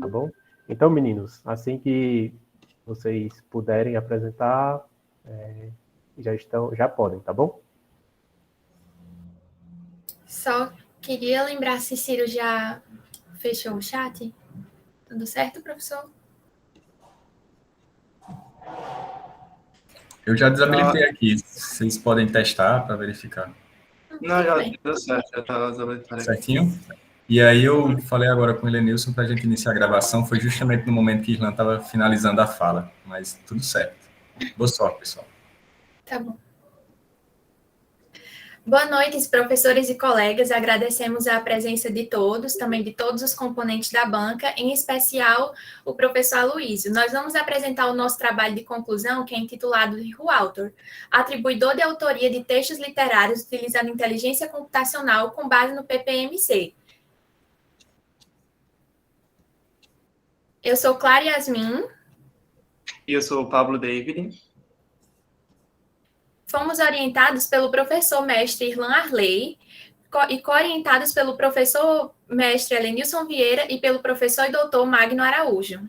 tá bom? Então, meninos, assim que vocês puderem apresentar, já podem, tá bom? Só queria lembrar se Ciro já fechou o chat. Tudo certo, professor? Eu já desabilitei aqui. Vocês podem testar para verificar. Não, já deu certo, já está desabilitado. Certinho? E aí eu falei agora com o Helenilson para a gente iniciar a gravação, foi justamente no momento que Irlan estava finalizando a fala, mas tudo certo. Boa sorte, pessoal. Tá bom. Boa noite, professores e colegas. Agradecemos a presença de todos, também de todos os componentes da banca, em especial o professor Aloysio. Nós vamos apresentar o nosso trabalho de conclusão, que é intitulado Who Author? Atribuidor de autoria de textos literários utilizando inteligência computacional com base no PPMC. Eu sou Clara Yasmin. E eu sou o Pablo David. Fomos orientados pelo professor mestre Irlan Arley e co-orientados pelo professor mestre Helenilson Vieira e pelo professor e doutor Magno Araújo.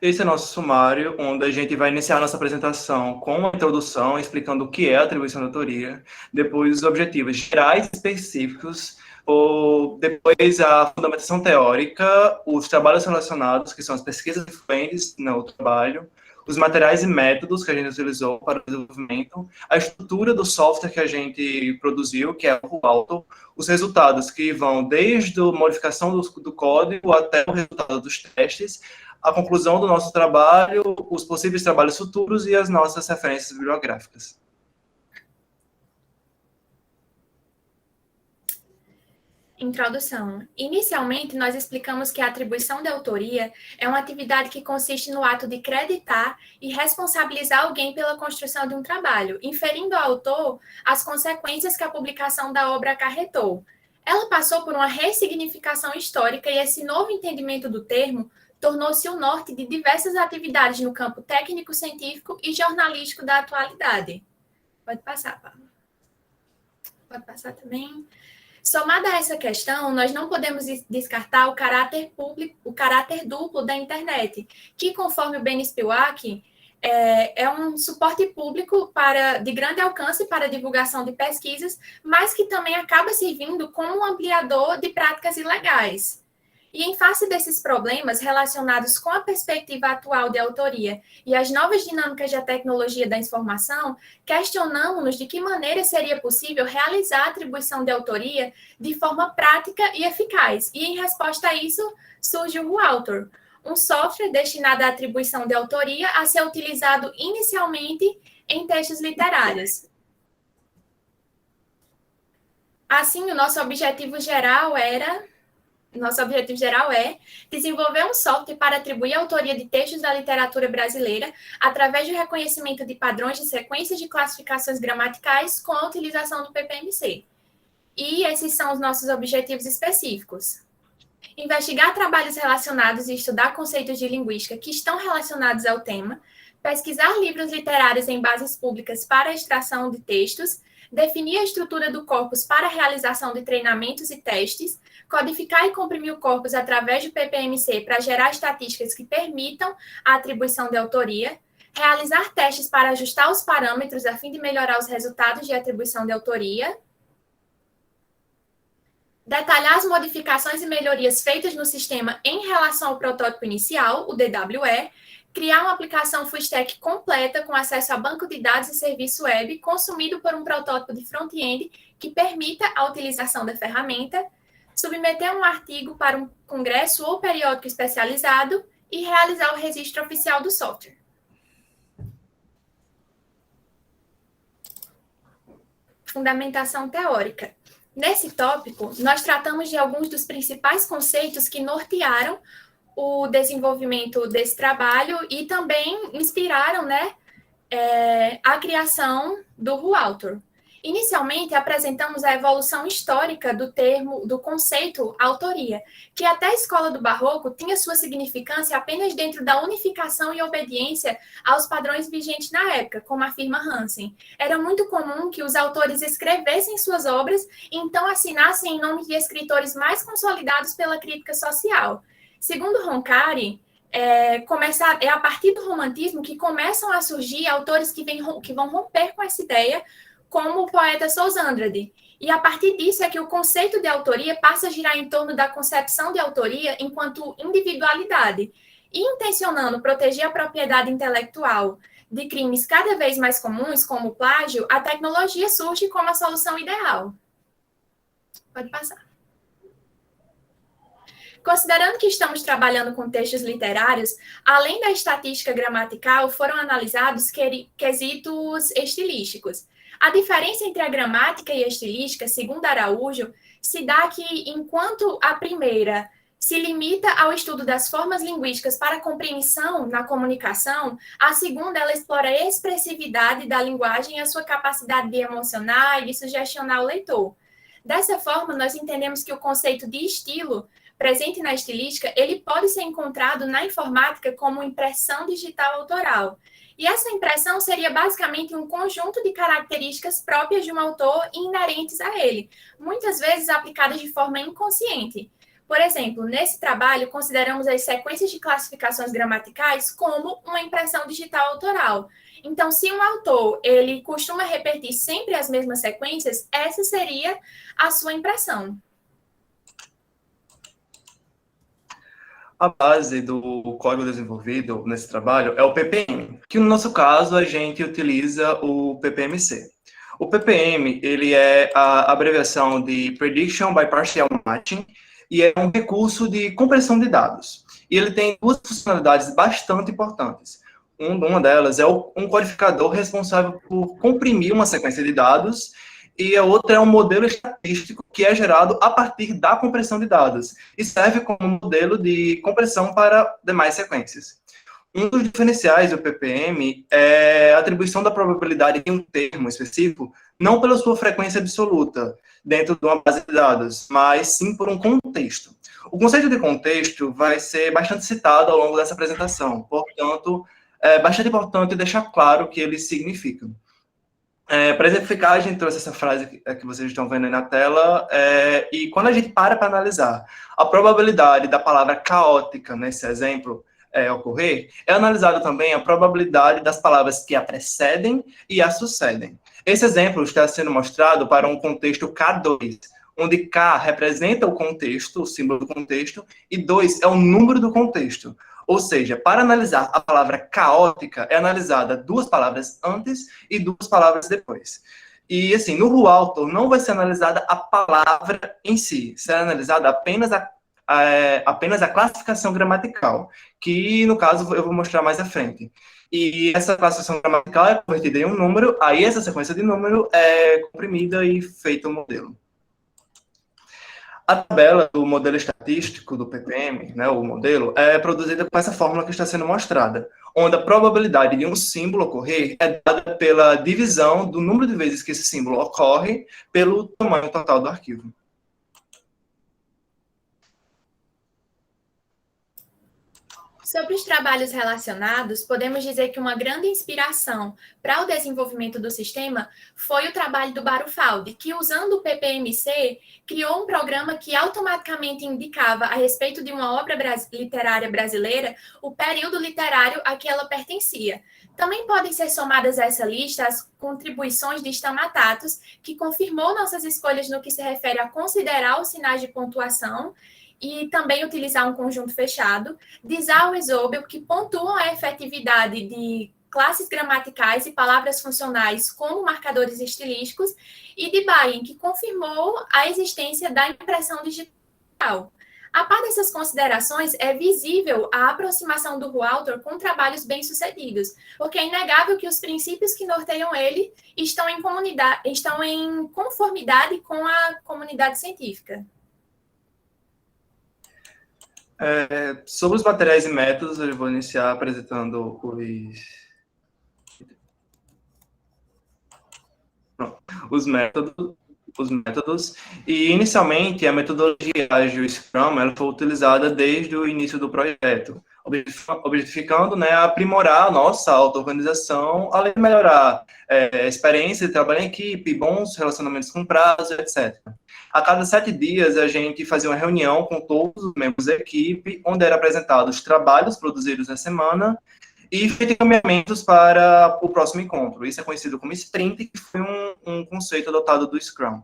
Esse é nosso sumário, onde a gente vai iniciar nossa apresentação com uma introdução explicando o que é a atribuição de autoria, depois os objetivos gerais e específicos, ou depois a fundamentação teórica, os trabalhos relacionados, que são as pesquisas influentes no trabalho, os materiais e métodos que a gente utilizou para o desenvolvimento, a estrutura do software que a gente produziu, que é o Auto, os resultados que vão desde a modificação do código até o resultado dos testes, a conclusão do nosso trabalho, os possíveis trabalhos futuros e as nossas referências bibliográficas. Introdução. Inicialmente, nós explicamos que a atribuição de autoria é uma atividade que consiste no ato de creditar e responsabilizar alguém pela construção de um trabalho, inferindo ao autor as consequências que a publicação da obra acarretou. Ela passou por uma ressignificação histórica e esse novo entendimento do termo tornou-se o norte de diversas atividades no campo técnico-científico e jornalístico da atualidade. Pode passar, Pablo. Pode passar também. Somada a essa questão, nós não podemos descartar o caráter público, o caráter duplo da internet, que, conforme o Ben Spivak, é um suporte público de grande alcance para a divulgação de pesquisas, mas que também acaba servindo como um ampliador de práticas ilegais. E em face desses problemas relacionados com a perspectiva atual de autoria e as novas dinâmicas da tecnologia da informação, questionamos-nos de que maneira seria possível realizar a atribuição de autoria de forma prática e eficaz. E em resposta a isso, surge o WhoAuthor, um software destinado à atribuição de autoria a ser utilizado inicialmente em textos literários. Assim, o nosso objetivo geral é desenvolver um software para atribuir a autoria de textos da literatura brasileira através do reconhecimento de padrões de sequências de classificações gramaticais com a utilização do PPMC. E esses são os nossos objetivos específicos. Investigar trabalhos relacionados e estudar conceitos de linguística que estão relacionados ao tema, pesquisar livros literários em bases públicas para a extração de textos, definir a estrutura do corpus para a realização de treinamentos e testes, codificar e comprimir o corpus através do PPMC para gerar estatísticas que permitam a atribuição de autoria, realizar testes para ajustar os parâmetros a fim de melhorar os resultados de atribuição de autoria, detalhar as modificações e melhorias feitas no sistema em relação ao protótipo inicial, o DWE, criar uma aplicação full stack completa com acesso a banco de dados e serviço web consumido por um protótipo de front-end que permita a utilização da ferramenta, submeter um artigo para um congresso ou periódico especializado e realizar o registro oficial do software. Fundamentação teórica. Nesse tópico, nós tratamos de alguns dos principais conceitos que nortearam o desenvolvimento desse trabalho e também inspiraram, a criação do WhoAuthor. Inicialmente, apresentamos a evolução histórica do conceito autoria, que até a escola do Barroco tinha sua significância apenas dentro da unificação e obediência aos padrões vigentes na época, como afirma Hansen. Era muito comum que os autores escrevessem suas obras e então assinassem em nome de escritores mais consolidados pela crítica social. Segundo Roncari, é a partir do romantismo que começam a surgir autores que vão romper com essa ideia, como o poeta Sousandrade. E a partir disso é que o conceito de autoria passa a girar em torno da concepção de autoria enquanto individualidade, e intencionando proteger a propriedade intelectual de crimes cada vez mais comuns, como o plágio, a tecnologia surge como a solução ideal. Pode passar. Considerando que estamos trabalhando com textos literários, além da estatística gramatical, foram analisados quesitos estilísticos. A diferença entre a gramática e a estilística, segundo Araújo, se dá que, enquanto a primeira se limita ao estudo das formas linguísticas para compreensão na comunicação, a segunda ela explora a expressividade da linguagem e a sua capacidade de emocionar e de sugestionar o leitor. Dessa forma, nós entendemos que o conceito de estilo, presente na estilística, ele pode ser encontrado na informática como impressão digital autoral. E essa impressão seria basicamente um conjunto de características próprias de um autor e inerentes a ele, muitas vezes aplicadas de forma inconsciente. Por exemplo, nesse trabalho, consideramos as sequências de classificações gramaticais como uma impressão digital autoral. Então, se um autor ele costuma repetir sempre as mesmas sequências, essa seria a sua impressão. A base do código desenvolvido nesse trabalho é o PPM, que no nosso caso a gente utiliza o PPMC. O PPM ele é a abreviação de Prediction by Partial Matching e é um recurso de compressão de dados. E ele tem duas funcionalidades bastante importantes. Uma delas é um codificador responsável por comprimir uma sequência de dados e a outra é um modelo estatístico que é gerado a partir da compressão de dados e serve como modelo de compressão para demais sequências. Um dos diferenciais do PPM é a atribuição da probabilidade de um termo específico, não pela sua frequência absoluta dentro de uma base de dados, mas sim por um contexto. O conceito de contexto vai ser bastante citado ao longo dessa apresentação, portanto, é bastante importante deixar claro o que eles significam. Para exemplificar, a gente trouxe essa frase que vocês estão vendo aí na tela, e quando a gente para analisar a probabilidade da palavra caótica nesse exemplo ocorrer, é analisada também a probabilidade das palavras que a precedem e a sucedem. Esse exemplo está sendo mostrado para um contexto K2, onde K representa o contexto, o símbolo do contexto, e 2 é o número do contexto. Ou seja, para analisar a palavra caótica, é analisada duas palavras antes e duas palavras depois. E, assim, no Rualtor, não vai ser analisada a palavra em si, será analisada apenas a classificação gramatical, que, no caso, eu vou mostrar mais à frente. E essa classificação gramatical é convertida em um número, aí essa sequência de número é comprimida e feita um modelo. A tabela do modelo estatístico do PPM, né, o modelo, é produzida com essa fórmula que está sendo mostrada, onde a probabilidade de um símbolo ocorrer é dada pela divisão do número de vezes que esse símbolo ocorre pelo tamanho total do arquivo. Sobre os trabalhos relacionados, podemos dizer que uma grande inspiração para o desenvolvimento do sistema foi o trabalho do Barufaldi, que, usando o PPMC, criou um programa que automaticamente indicava, a respeito de uma obra literária brasileira, o período literário a que ela pertencia. Também podem ser somadas a essa lista as contribuições de Stamatatos, que confirmou nossas escolhas no que se refere a considerar os sinais de pontuação e também utilizar um conjunto fechado, de Zhao e Zobel, que pontuam a efetividade de classes gramaticais e palavras funcionais como marcadores estilísticos, e de Bayen, que confirmou a existência da impressão digital. A par dessas considerações, é visível a aproximação do Rualtor com trabalhos bem-sucedidos, porque é inegável que os princípios que norteiam ele estão em conformidade com a comunidade científica. Sobre os materiais e métodos, eu vou iniciar apresentando os métodos, e inicialmente a metodologia ágil Scrum ela foi utilizada desde o início do projeto, objetificando, né, aprimorar a nossa auto-organização, além de melhorar a experiência de trabalho em equipe, bons relacionamentos com prazo, etc. A cada 7 dias, a gente fazia uma reunião com todos os membros da equipe, onde eram apresentados os trabalhos produzidos na semana e feito encaminhamentos para o próximo encontro. Isso é conhecido como sprint, que foi um conceito adotado do Scrum.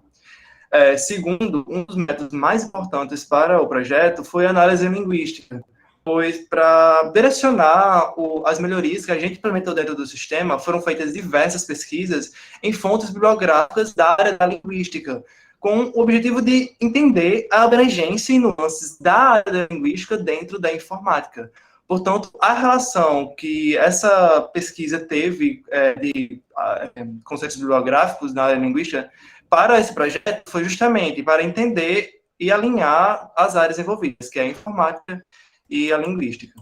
Segundo, um dos métodos mais importantes para o projeto foi a análise linguística, pois para direcionar as melhorias que a gente implementou dentro do sistema, foram feitas diversas pesquisas em fontes bibliográficas da área da linguística, com o objetivo de entender a abrangência e nuances da área da linguística dentro da informática. Portanto, a relação que essa pesquisa teve de conceitos bibliográficos na área linguística para esse projeto foi justamente para entender e alinhar as áreas envolvidas, que é a informática e a linguística.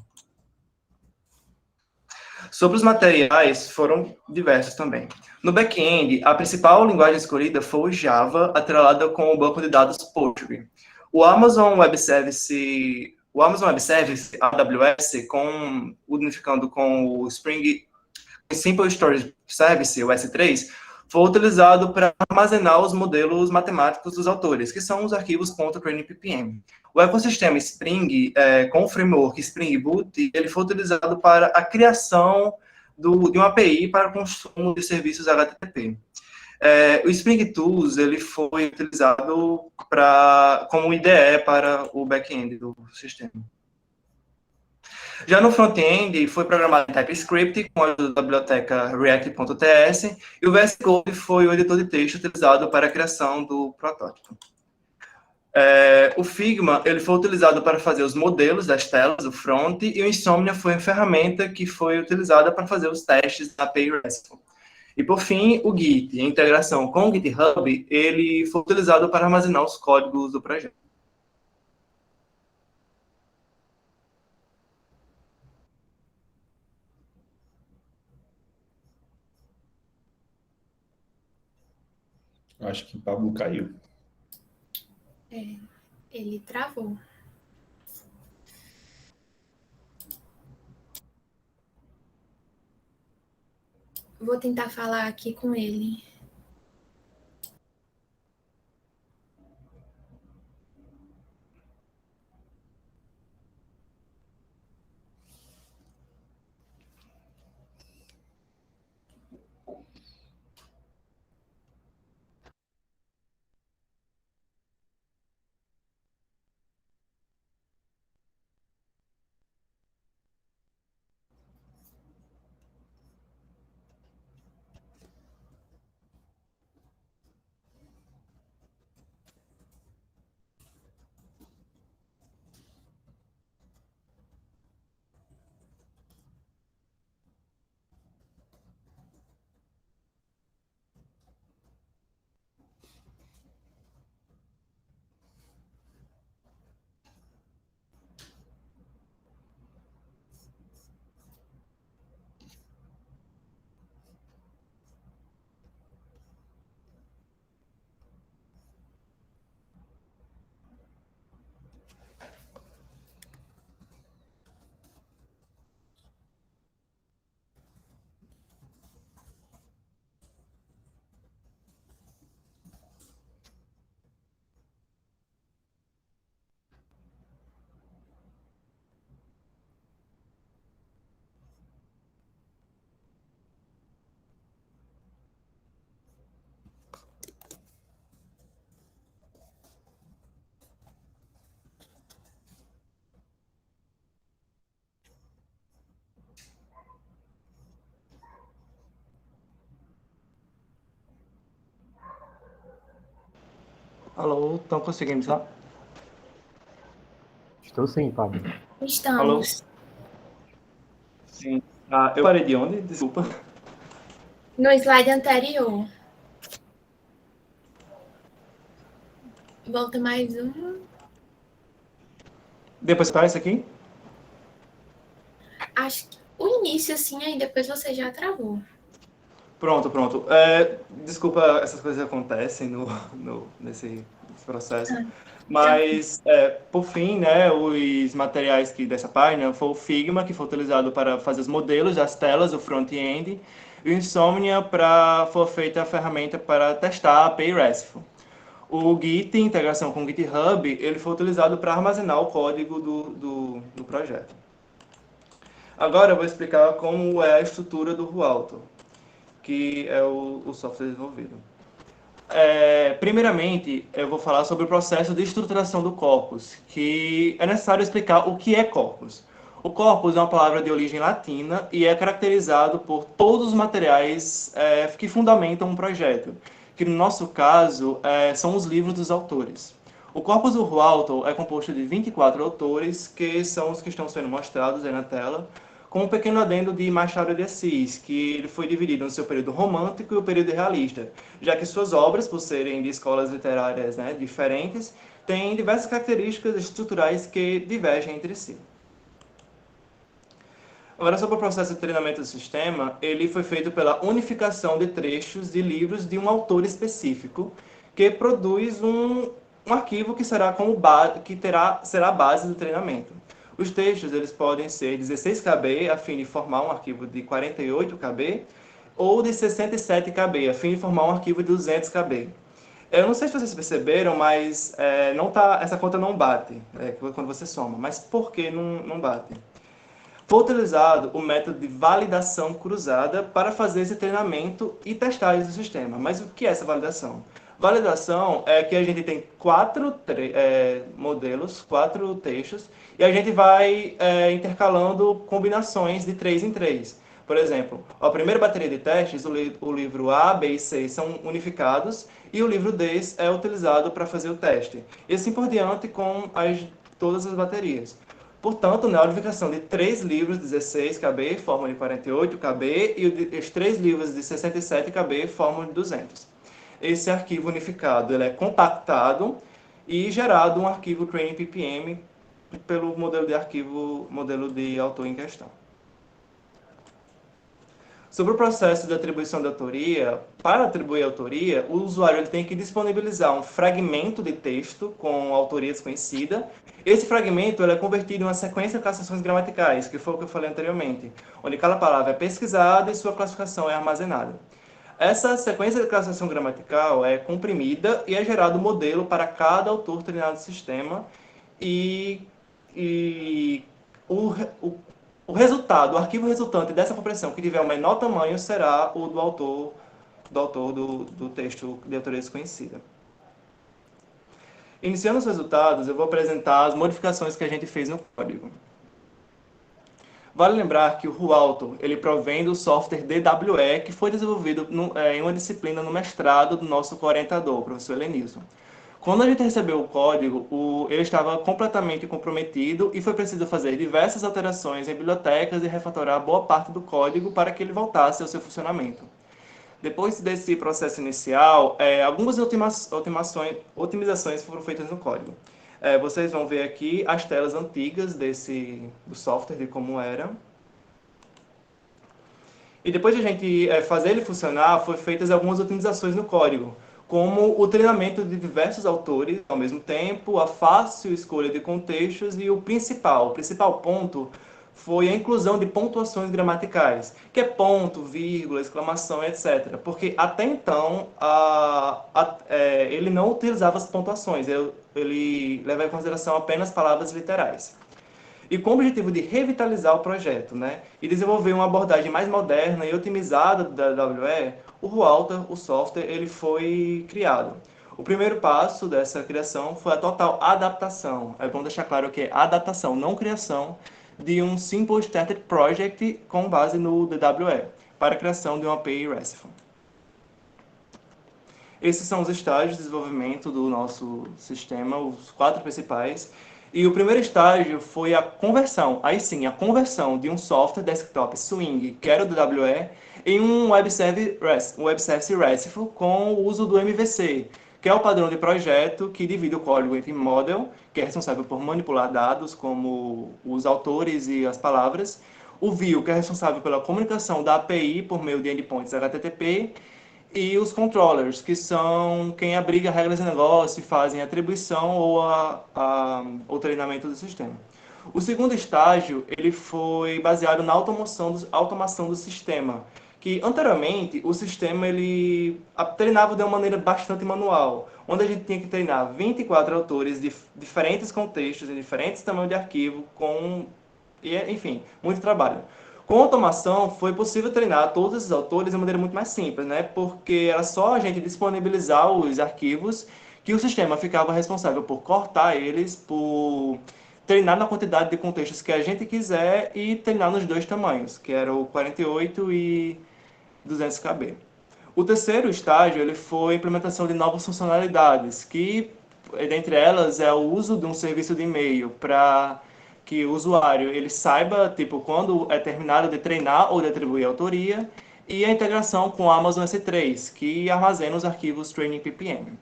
Sobre os materiais, foram diversos também. No back-end, a principal linguagem escolhida foi o Java, atrelada com o banco de dados Postgre. O Amazon Web Service, AWS, unificando com o Spring Simple Storage Service, o S3, foi utilizado para armazenar os modelos matemáticos dos autores, que são os arquivos .training.ppm. O ecossistema Spring, com o framework Spring Boot, ele foi utilizado para a criação de uma API para o consumo de serviços HTTP. O Spring Tools ele foi utilizado como IDE para o back-end do sistema. Já no front-end, foi programado em TypeScript com a ajuda da biblioteca React.ts, e o VS Code foi o editor de texto utilizado para a criação do protótipo. O Figma ele foi utilizado para fazer os modelos das telas, o front, e o Insomnia foi a ferramenta que foi utilizada para fazer os testes da API RESTful. E, por fim, o Git, a integração com o GitHub, ele foi utilizado para armazenar os códigos do projeto. Acho que o Pablo caiu. Ele travou. Vou tentar falar aqui com ele. Alô, estão conseguindo, tá? Estou sim, Pablo. Estamos. Alô? Sim. Eu parei de onde? Desculpa. No slide anterior. Volta mais um. Depois para isso aqui? Acho que o início, assim, aí depois você já travou. Pronto. Desculpa, essas coisas acontecem nesse processo. Mas, por fim, né, os materiais dessa página foi o Figma, que foi utilizado para fazer os modelos das telas, o front-end, e o Insomnia foi feita a ferramenta para testar a API RESTful. O Git, integração com o GitHub, ele foi utilizado para armazenar o código do projeto. Agora eu vou explicar como é a estrutura do Rualto, que é o software desenvolvido. Primeiramente, eu vou falar sobre o processo de estruturação do corpus, que é necessário explicar o que é corpus. O corpus é uma palavra de origem latina e é caracterizado por todos os materiais que fundamentam um projeto, que no nosso caso são os livros dos autores. O corpus do Rualto é composto de 24 autores, que são os que estão sendo mostrados aí na tela, com um pequeno adendo de Machado de Assis, que ele foi dividido no seu período romântico e o período realista, já que suas obras, por serem de escolas literárias diferentes, têm diversas características estruturais que divergem entre si. Agora, sobre o processo de treinamento do sistema, ele foi feito pela unificação de trechos de livros de um autor específico, que produz um arquivo que será será a base do treinamento. Os textos eles podem ser 16 KB, a fim de formar um arquivo de 48 KB, ou de 67 KB, a fim de formar um arquivo de 200 KB. Eu não sei se vocês perceberam, mas essa conta não bate quando você soma. Mas por que não bate? Foi utilizado o método de validação cruzada para fazer esse treinamento e testagem do sistema. Mas o que é essa validação? Validação é que a gente tem 4 modelos, 4 textos, e a gente vai intercalando combinações de 3 em 3. Por exemplo, a primeira bateria de testes, o livro A, B e C são unificados, e o livro D é utilizado para fazer o teste. E assim por diante com todas as baterias. Portanto, a unificação de 3 livros de 16 KB formam de 48 KB, e os 3 livros de 67 KB formam de 200. Esse arquivo unificado ele é compactado e gerado um arquivo training ppm pelo modelo de autor em questão. Sobre o processo de atribuição de autoria, para atribuir autoria, o usuário ele tem que disponibilizar um fragmento de texto com autoria desconhecida. Esse fragmento ele é convertido em uma sequência de classificações gramaticais, que foi o que eu falei anteriormente, onde cada palavra é pesquisada e sua classificação é armazenada. Essa sequência de classificação gramatical é comprimida e é gerado um modelo para cada autor treinado do sistema e o resultado, o arquivo resultante dessa compressão que tiver o menor tamanho será o do autor do texto de autoria desconhecida. Iniciando os resultados, eu vou apresentar as modificações que a gente fez no código. Vale lembrar que o Rualto ele provém do software DWE, que foi desenvolvido em uma disciplina no mestrado do nosso coorientador, o professor Helenilson. Quando a gente recebeu o código, ele estava completamente comprometido e foi preciso fazer diversas alterações em bibliotecas e refatorar boa parte do código para que ele voltasse ao seu funcionamento. Depois desse processo inicial, algumas otimizações foram feitas no código. Vocês vão ver aqui as telas antigas do software, de como era. E depois de a gente fazer ele funcionar, foram feitas algumas otimizações no código, como o treinamento de diversos autores ao mesmo tempo, a fácil escolha de contextos e o principal ponto foi a inclusão de pontuações gramaticais, que é ponto, vírgula, exclamação, etc. Porque até então ele não utilizava as pontuações, ele levava em consideração apenas palavras literais. E com o objetivo de revitalizar o projeto, e desenvolver uma abordagem mais moderna e otimizada da WE, o Rualto, o software, ele foi criado. O primeiro passo dessa criação foi a total adaptação. É bom deixar claro que é adaptação, não criação, de um Simple Started Project com base no DWE, para a criação de uma API RESTful. Esses são os estágios de desenvolvimento do nosso sistema, os 4 principais. E o primeiro estágio foi a conversão, a conversão de um software desktop Swing, que era o DWE, em um web service RESTful com o uso do MVC, que é o padrão de projeto que divide o código entre model, que é responsável por manipular dados como os autores e as palavras, o view, que é responsável pela comunicação da API por meio de endpoints HTTP, e os controllers, que são quem abriga regras de negócio e fazem a atribuição ou o treinamento do sistema. O segundo estágio ele foi baseado na automação do sistema, que anteriormente o sistema ele treinava de uma maneira bastante manual, onde a gente tinha que treinar 24 autores de diferentes contextos, em diferentes tamanhos de arquivo, enfim, muito trabalho. Com automação, foi possível treinar todos esses autores de maneira muito mais simples, né? Porque era só a gente disponibilizar os arquivos que o sistema ficava responsável por cortar eles, por treinar na quantidade de contextos que a gente quiser e treinar nos dois tamanhos, que era o 48 e 200 KB. O terceiro estágio ele foi a implementação de novas funcionalidades, que, dentre elas, é o uso de um serviço de e-mail para que o usuário ele saiba tipo, quando é terminado de treinar ou de atribuir a autoria, e a integração com a Amazon S3, que armazena os arquivos Training PPM.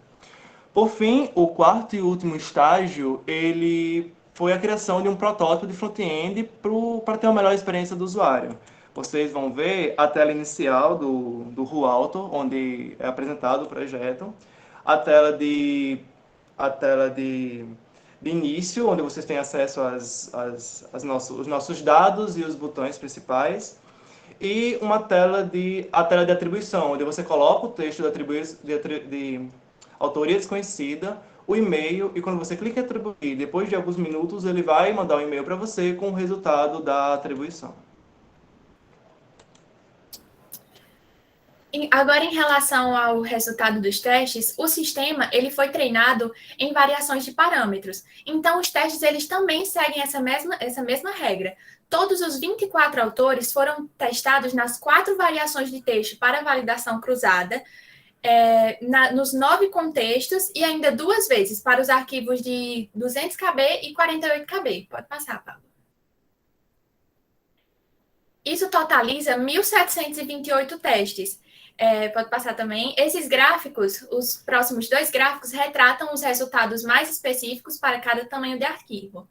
Por fim, o quarto e último estágio ele foi a criação de um protótipo de front-end para ter uma melhor experiência do usuário. Vocês vão ver a tela inicial do Rualto, onde é apresentado o projeto, a tela de início, onde vocês têm acesso aos nossos dados e os botões principais, e a tela de atribuição, onde você coloca o texto de autoria desconhecida, o e-mail, e quando você clica em atribuir, depois de alguns minutos, ele vai mandar um e-mail para você com o resultado da atribuição. Agora, em relação ao resultado dos testes, o sistema ele foi treinado em variações de parâmetros. Então, os testes eles também seguem essa mesma regra. Todos os 24 autores foram testados nas 4 variações de texto para validação cruzada, nos 9 contextos e ainda 2 vezes para os arquivos de 200 KB e 48 KB. Pode passar, Pablo. Isso totaliza 1.728 testes. Pode passar também. Esses gráficos, os próximos 2 gráficos, retratam os resultados mais específicos para cada tamanho de arquivo.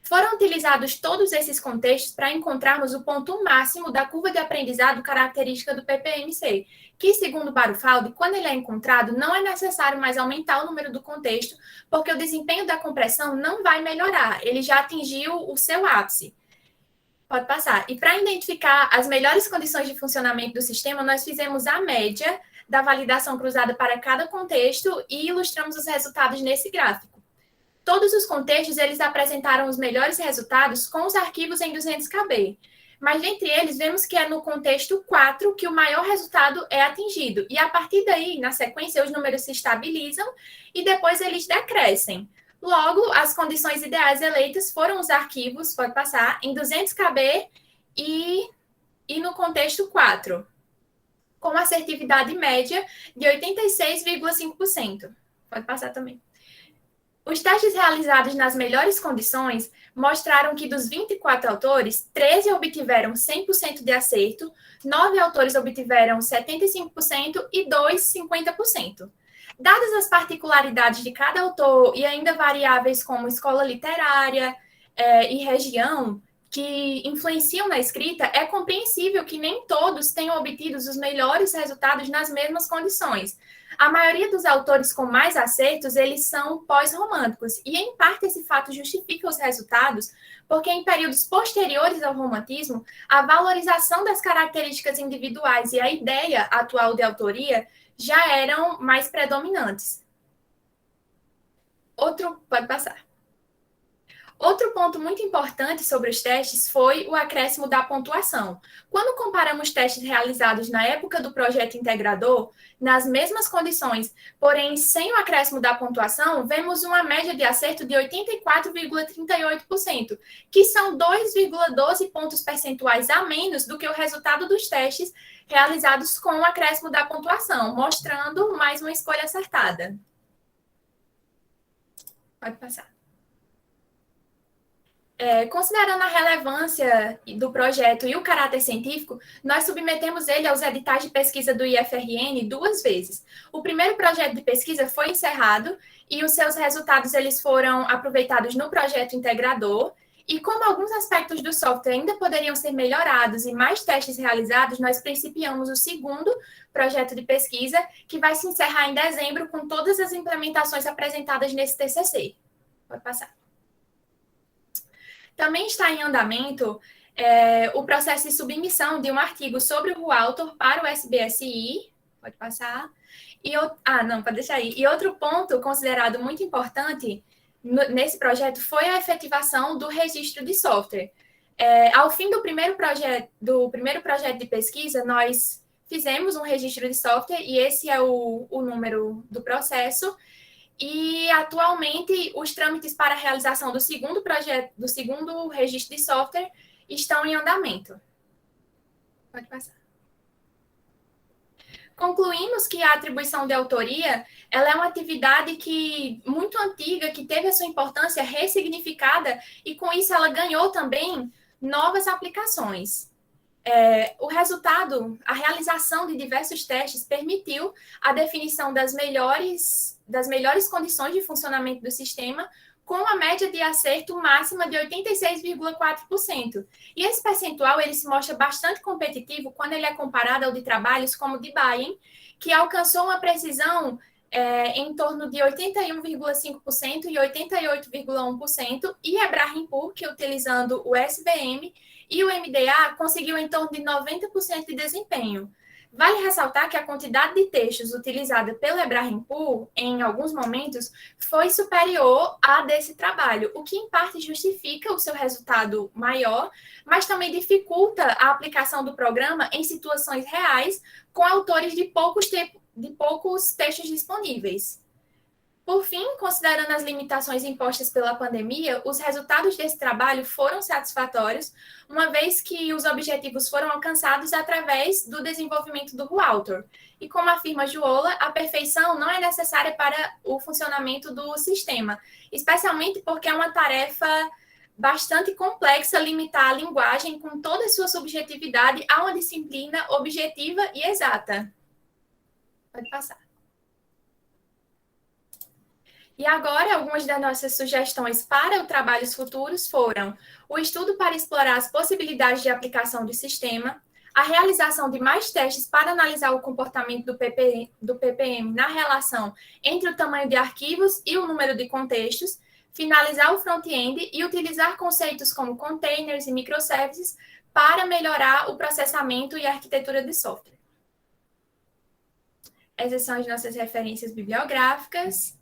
Foram utilizados todos esses contextos para encontrarmos o ponto máximo da curva de aprendizado característica do PPM-C, que, segundo Barufaldi, quando ele é encontrado, não é necessário mais aumentar o número do contexto, porque o desempenho da compressão não vai melhorar, ele já atingiu o seu ápice. Pode passar. E para identificar as melhores condições de funcionamento do sistema, nós fizemos a média da validação cruzada para cada contexto e ilustramos os resultados nesse gráfico. Todos os contextos, eles apresentaram os melhores resultados com os arquivos em 200 KB. Mas, dentre eles, vemos que é no contexto 4 que o maior resultado é atingido. E, a partir daí, na sequência, os números se estabilizam e depois eles decrescem. Logo, as condições ideais eleitas foram os arquivos, pode passar, em 200 KB e no contexto 4, com assertividade média de 86,5%. Pode passar também. Os testes realizados nas melhores condições mostraram que dos 24 autores, 13 obtiveram 100% de acerto, 9 autores obtiveram 75% e 2, 50%. Dadas as particularidades de cada autor e ainda variáveis como escola literária e região que influenciam na escrita, é compreensível que nem todos tenham obtido os melhores resultados nas mesmas condições. A maioria dos autores com mais acertos, eles são pós-românticos, e em parte esse fato justifica os resultados, porque em períodos posteriores ao romantismo, a valorização das características individuais e a ideia atual de autoria já eram mais predominantes. Pode passar. Outro ponto muito importante sobre os testes foi o acréscimo da pontuação. Quando comparamos testes realizados na época do projeto integrador, nas mesmas condições, porém sem o acréscimo da pontuação, vemos uma média de acerto de 84,38%, que são 2,12 pontos percentuais a menos do que o resultado dos testes realizados com o acréscimo da pontuação, mostrando mais uma escolha acertada. Pode passar. Considerando a relevância do projeto e o caráter científico, nós submetemos ele aos editais de pesquisa do IFRN 2 vezes. O primeiro projeto de pesquisa foi encerrado e os seus resultados eles foram aproveitados no projeto integrador, E como alguns aspectos do software ainda poderiam ser melhorados e mais testes realizados, nós principiamos o segundo projeto de pesquisa, que vai se encerrar em dezembro com todas as implementações apresentadas nesse TCC. Pode passar. Também está em andamento o processo de submissão de um artigo sobre o Rualtor para o SBSI. Pode passar. Pode deixar aí. E outro ponto considerado muito importante nesse projeto foi a efetivação do registro de software. Ao fim do primeiro projeto de pesquisa, nós fizemos um registro de software, e esse é o número do processo. E, atualmente, os trâmites para a realização do segundo registro de software estão em andamento. Pode passar. Concluímos que a atribuição de autoria ela é uma atividade muito antiga, que teve a sua importância ressignificada, e, com isso, ela ganhou também novas aplicações. O resultado, a realização de diversos testes, permitiu a definição das melhores condições de funcionamento do sistema, com a média de acerto máxima de 86,4%. E esse percentual ele se mostra bastante competitivo quando ele é comparado ao de trabalhos como o de Bayern, que alcançou uma precisão em torno de 81,5% e 88,1%, e a Brahmpur, que, utilizando o SVM e o MDA, conseguiu em torno de 90% de desempenho. Vale ressaltar que a quantidade de textos utilizada pelo Brahmpur, em alguns momentos, foi superior à desse trabalho, o que, em parte, justifica o seu resultado maior, mas também dificulta a aplicação do programa em situações reais, com autores de poucos textos disponíveis. Por fim, considerando as limitações impostas pela pandemia, os resultados desse trabalho foram satisfatórios, uma vez que os objetivos foram alcançados através do desenvolvimento do Rualtor. E, como afirma Juola, a perfeição não é necessária para o funcionamento do sistema, especialmente porque é uma tarefa bastante complexa limitar a linguagem com toda a sua subjetividade a uma disciplina objetiva e exata. Pode passar. E agora, algumas das nossas sugestões para trabalhos futuros foram o estudo para explorar as possibilidades de aplicação do sistema, a realização de mais testes para analisar o comportamento do PPM na relação entre o tamanho de arquivos e o número de contextos, finalizar o front-end e utilizar conceitos como containers e microservices para melhorar o processamento e a arquitetura de software. Essas são as nossas referências bibliográficas.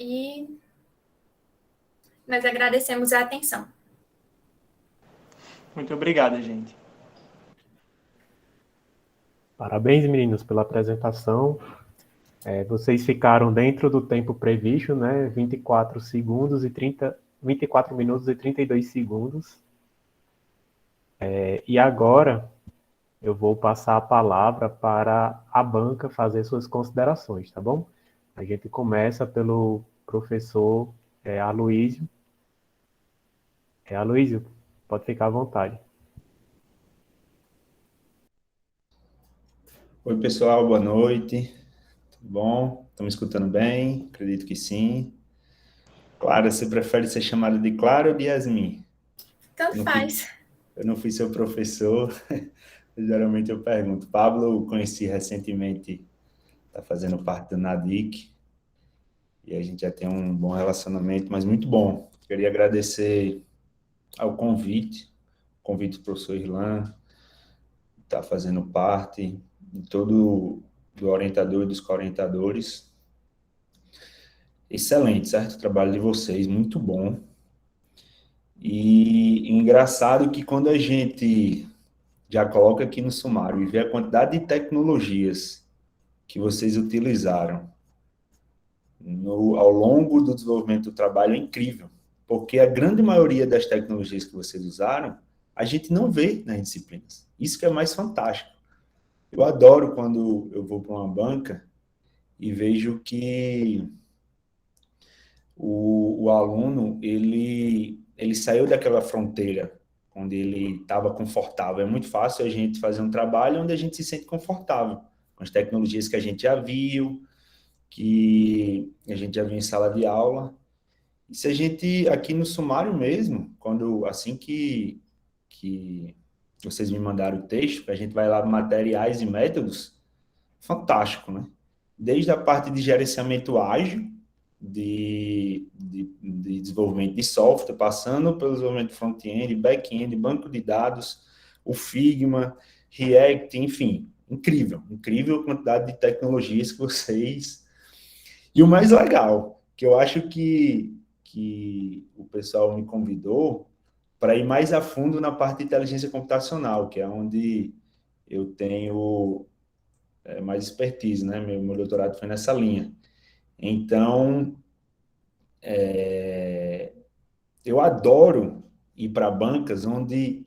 E nós agradecemos a atenção. Muito obrigado, gente. Parabéns, meninos, pela apresentação. Vocês ficaram dentro do tempo previsto, né? 24 minutos e 32 segundos. E agora eu vou passar a palavra para a banca fazer suas considerações, tá bom? A gente começa pelo professor Aloísio. Aloísio, pode ficar à vontade. Oi, pessoal, boa noite. Tudo bom? Estão me escutando bem? Acredito que sim. Clara, você prefere ser chamada de Clara ou de Yasmin? Tanto faz. Eu não fui seu professor, geralmente eu pergunto. Pablo, conheci recentemente, está fazendo parte do NADIC, e a gente já tem um bom relacionamento, mas muito bom. Queria agradecer ao convite do professor Irlan, está fazendo parte de todo do orientador e dos co-orientadores. Excelente, certo? O trabalho de vocês, muito bom. E engraçado que quando a gente já coloca aqui no sumário e vê a quantidade de tecnologias que vocês utilizaram ao longo do desenvolvimento do trabalho, é incrível. Porque a grande maioria das tecnologias que vocês usaram, a gente não vê nas disciplinas. Isso que é mais fantástico. Eu adoro quando eu vou para uma banca e vejo que o aluno, ele saiu daquela fronteira onde ele estava confortável. É muito fácil a gente fazer um trabalho onde a gente se sente confortável, com as tecnologias que a gente já viu, que a gente já viu em sala de aula. E se a gente, aqui no sumário mesmo, assim que vocês me mandaram o texto, que a gente vai lá no materiais e métodos, fantástico, né? Desde a parte de gerenciamento ágil, de desenvolvimento de software, passando pelo desenvolvimento front-end, back-end, banco de dados, o Figma, React, enfim, incrível a quantidade de tecnologias que vocês... E o mais legal, que eu acho que o pessoal me convidou para ir mais a fundo na parte de inteligência computacional, que é onde eu tenho mais expertise, né? Meu doutorado foi nessa linha. Então, eu adoro ir para bancas onde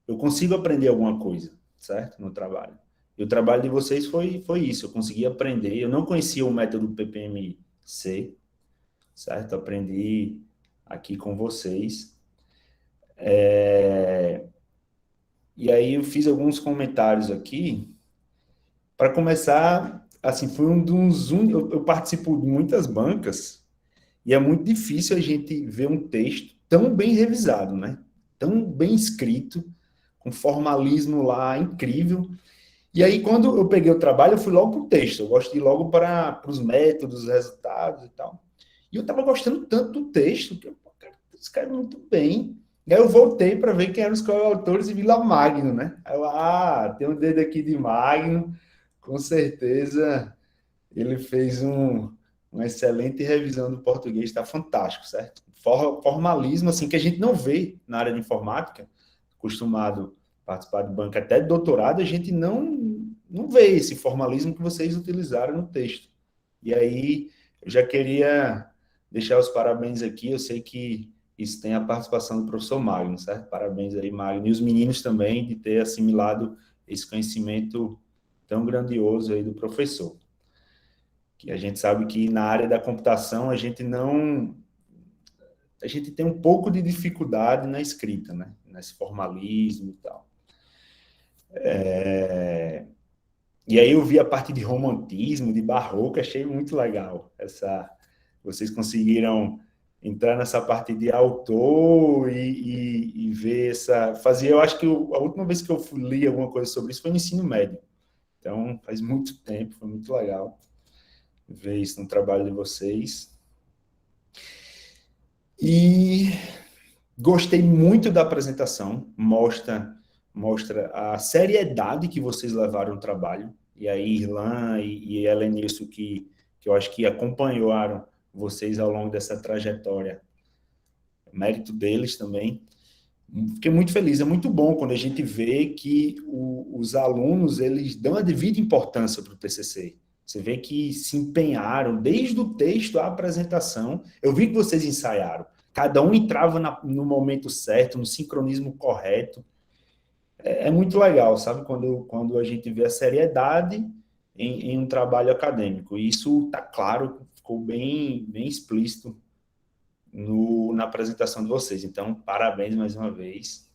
eu consigo aprender alguma coisa, certo? No trabalho. E o trabalho de vocês foi isso, eu consegui aprender. Eu não conhecia o método PPM-C, certo? Aprendi aqui com vocês. E aí eu fiz alguns comentários aqui. Para começar, assim, foi eu participo de muitas bancas e é muito difícil a gente ver um texto tão bem revisado, né? Tão bem escrito, com formalismo lá incrível. E aí, quando eu peguei o trabalho, eu fui logo para o texto. Eu gosto de ir logo para os métodos, os resultados e tal. E eu estava gostando tanto do texto, que eu, cara, escreve muito bem. E aí eu voltei para ver quem eram os coautores e vi lá Magno, né? Aí eu, tem um dedo aqui de Magno, com certeza ele fez uma excelente revisão do português, está fantástico, certo? Formalismo, assim, que a gente não vê na área de informática, acostumado a participar de banca até de doutorado, a gente não vê esse formalismo que vocês utilizaram no texto. E aí, eu já queria deixar os parabéns aqui, eu sei que isso tem a participação do professor Magno, certo? Parabéns aí, Magno, e os meninos também, de ter assimilado esse conhecimento tão grandioso aí do professor. Que a gente sabe que na área da computação a gente tem um pouco de dificuldade na escrita, né? Nesse formalismo e tal. E aí eu vi a parte de romantismo, de barroco, achei muito legal. Vocês conseguiram entrar nessa parte de autor e ver eu acho que a última vez que eu li alguma coisa sobre isso foi no ensino médio. Então, faz muito tempo, foi muito legal ver isso no trabalho de vocês. E gostei muito da apresentação, mostra a seriedade que vocês levaram no trabalho. E aí, Irlan e Helenilson, que eu acho que acompanharam vocês ao longo dessa trajetória, mérito deles também. Fiquei muito feliz, é muito bom quando a gente vê que os alunos, eles dão a devida importância para o TCC. Você vê que se empenharam, desde o texto à apresentação. Eu vi que vocês ensaiaram. Cada um entrava no momento certo, no sincronismo correto. É muito legal, sabe? Quando a gente vê a seriedade em um trabalho acadêmico. E isso está claro, ficou bem explícito na apresentação de vocês. Então, parabéns mais uma vez.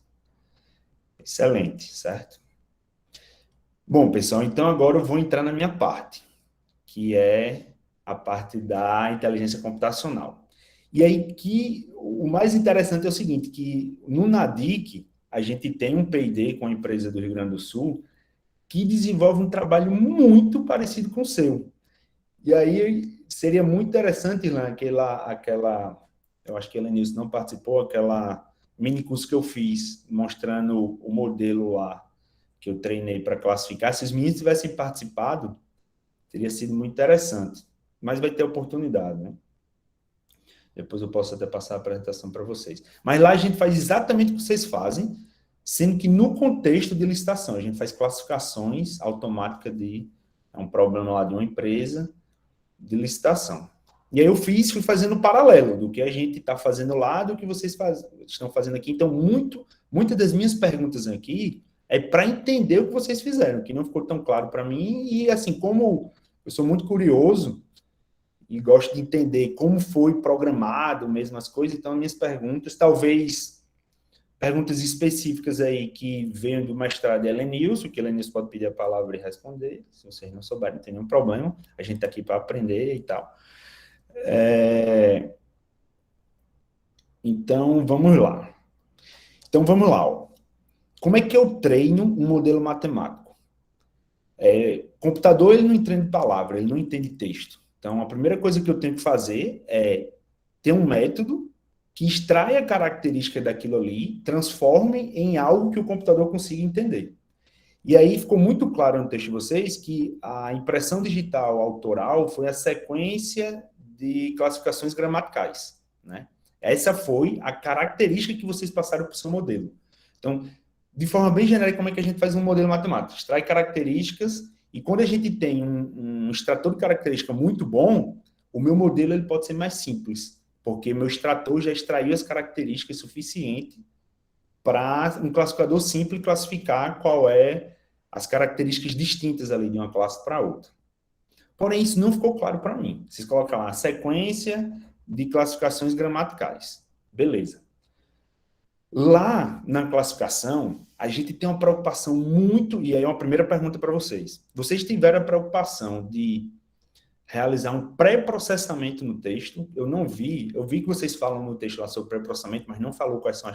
Excelente, certo? Bom, pessoal, então agora eu vou entrar na minha parte, que é a parte da inteligência computacional. E aí que o mais interessante é o seguinte, que no NADIC, a gente tem um P&D com a empresa do Rio Grande do Sul que desenvolve um trabalho muito parecido com o seu. E aí seria muito interessante, Ilan, eu acho que a Helenilson não participou, aquela mini curso que eu fiz, mostrando o modelo lá, que eu treinei para classificar. Se os meninos tivessem participado, teria sido muito interessante. Mas vai ter oportunidade, né? Depois eu posso até passar a apresentação para vocês. Mas lá a gente faz exatamente o que vocês fazem, sendo que no contexto de licitação, a gente faz classificações automáticas é um problema lá de uma empresa de licitação. E aí eu fui fazendo paralelo do que a gente está fazendo lá, do que vocês estão fazendo aqui. Então, muitas das minhas perguntas aqui é para entender o que vocês fizeram, que não ficou tão claro para mim. E assim, como eu sou muito curioso e gosto de entender como foi programado mesmo as coisas, então minhas perguntas, talvez perguntas específicas aí que vêm do mestrado de Helenilson, que Helenilson pode pedir a palavra e responder, se vocês não souberem, não tem nenhum problema, a gente está aqui para aprender e tal. Então, vamos lá. Ó. Como é que eu treino um modelo matemático? Computador, ele não entende palavra, ele não entende texto. Então, a primeira coisa que eu tenho que fazer é ter um método que extrai a característica daquilo ali, transforme em algo que o computador consiga entender. E aí ficou muito claro no texto de vocês que a impressão digital autoral foi a sequência de classificações gramaticais, né? Essa foi a característica que vocês passaram para o seu modelo. Então, de forma bem genérica, como é que a gente faz um modelo matemático? Extrai características, e quando a gente tem um extrator de característica muito bom, o meu modelo ele pode ser mais simples, porque meu extrator já extraiu as características suficientes para um classificador simples classificar qual é as características distintas ali de uma classe para outra. Porém, isso não ficou claro para mim. Vocês colocam lá a sequência de classificações gramaticais. Beleza. Lá na classificação, a gente tem uma preocupação muito, e aí é uma primeira pergunta para vocês. Vocês tiveram a preocupação de realizar um pré-processamento no texto? Eu vi que vocês falam no texto lá sobre pré-processamento, mas não falou quais são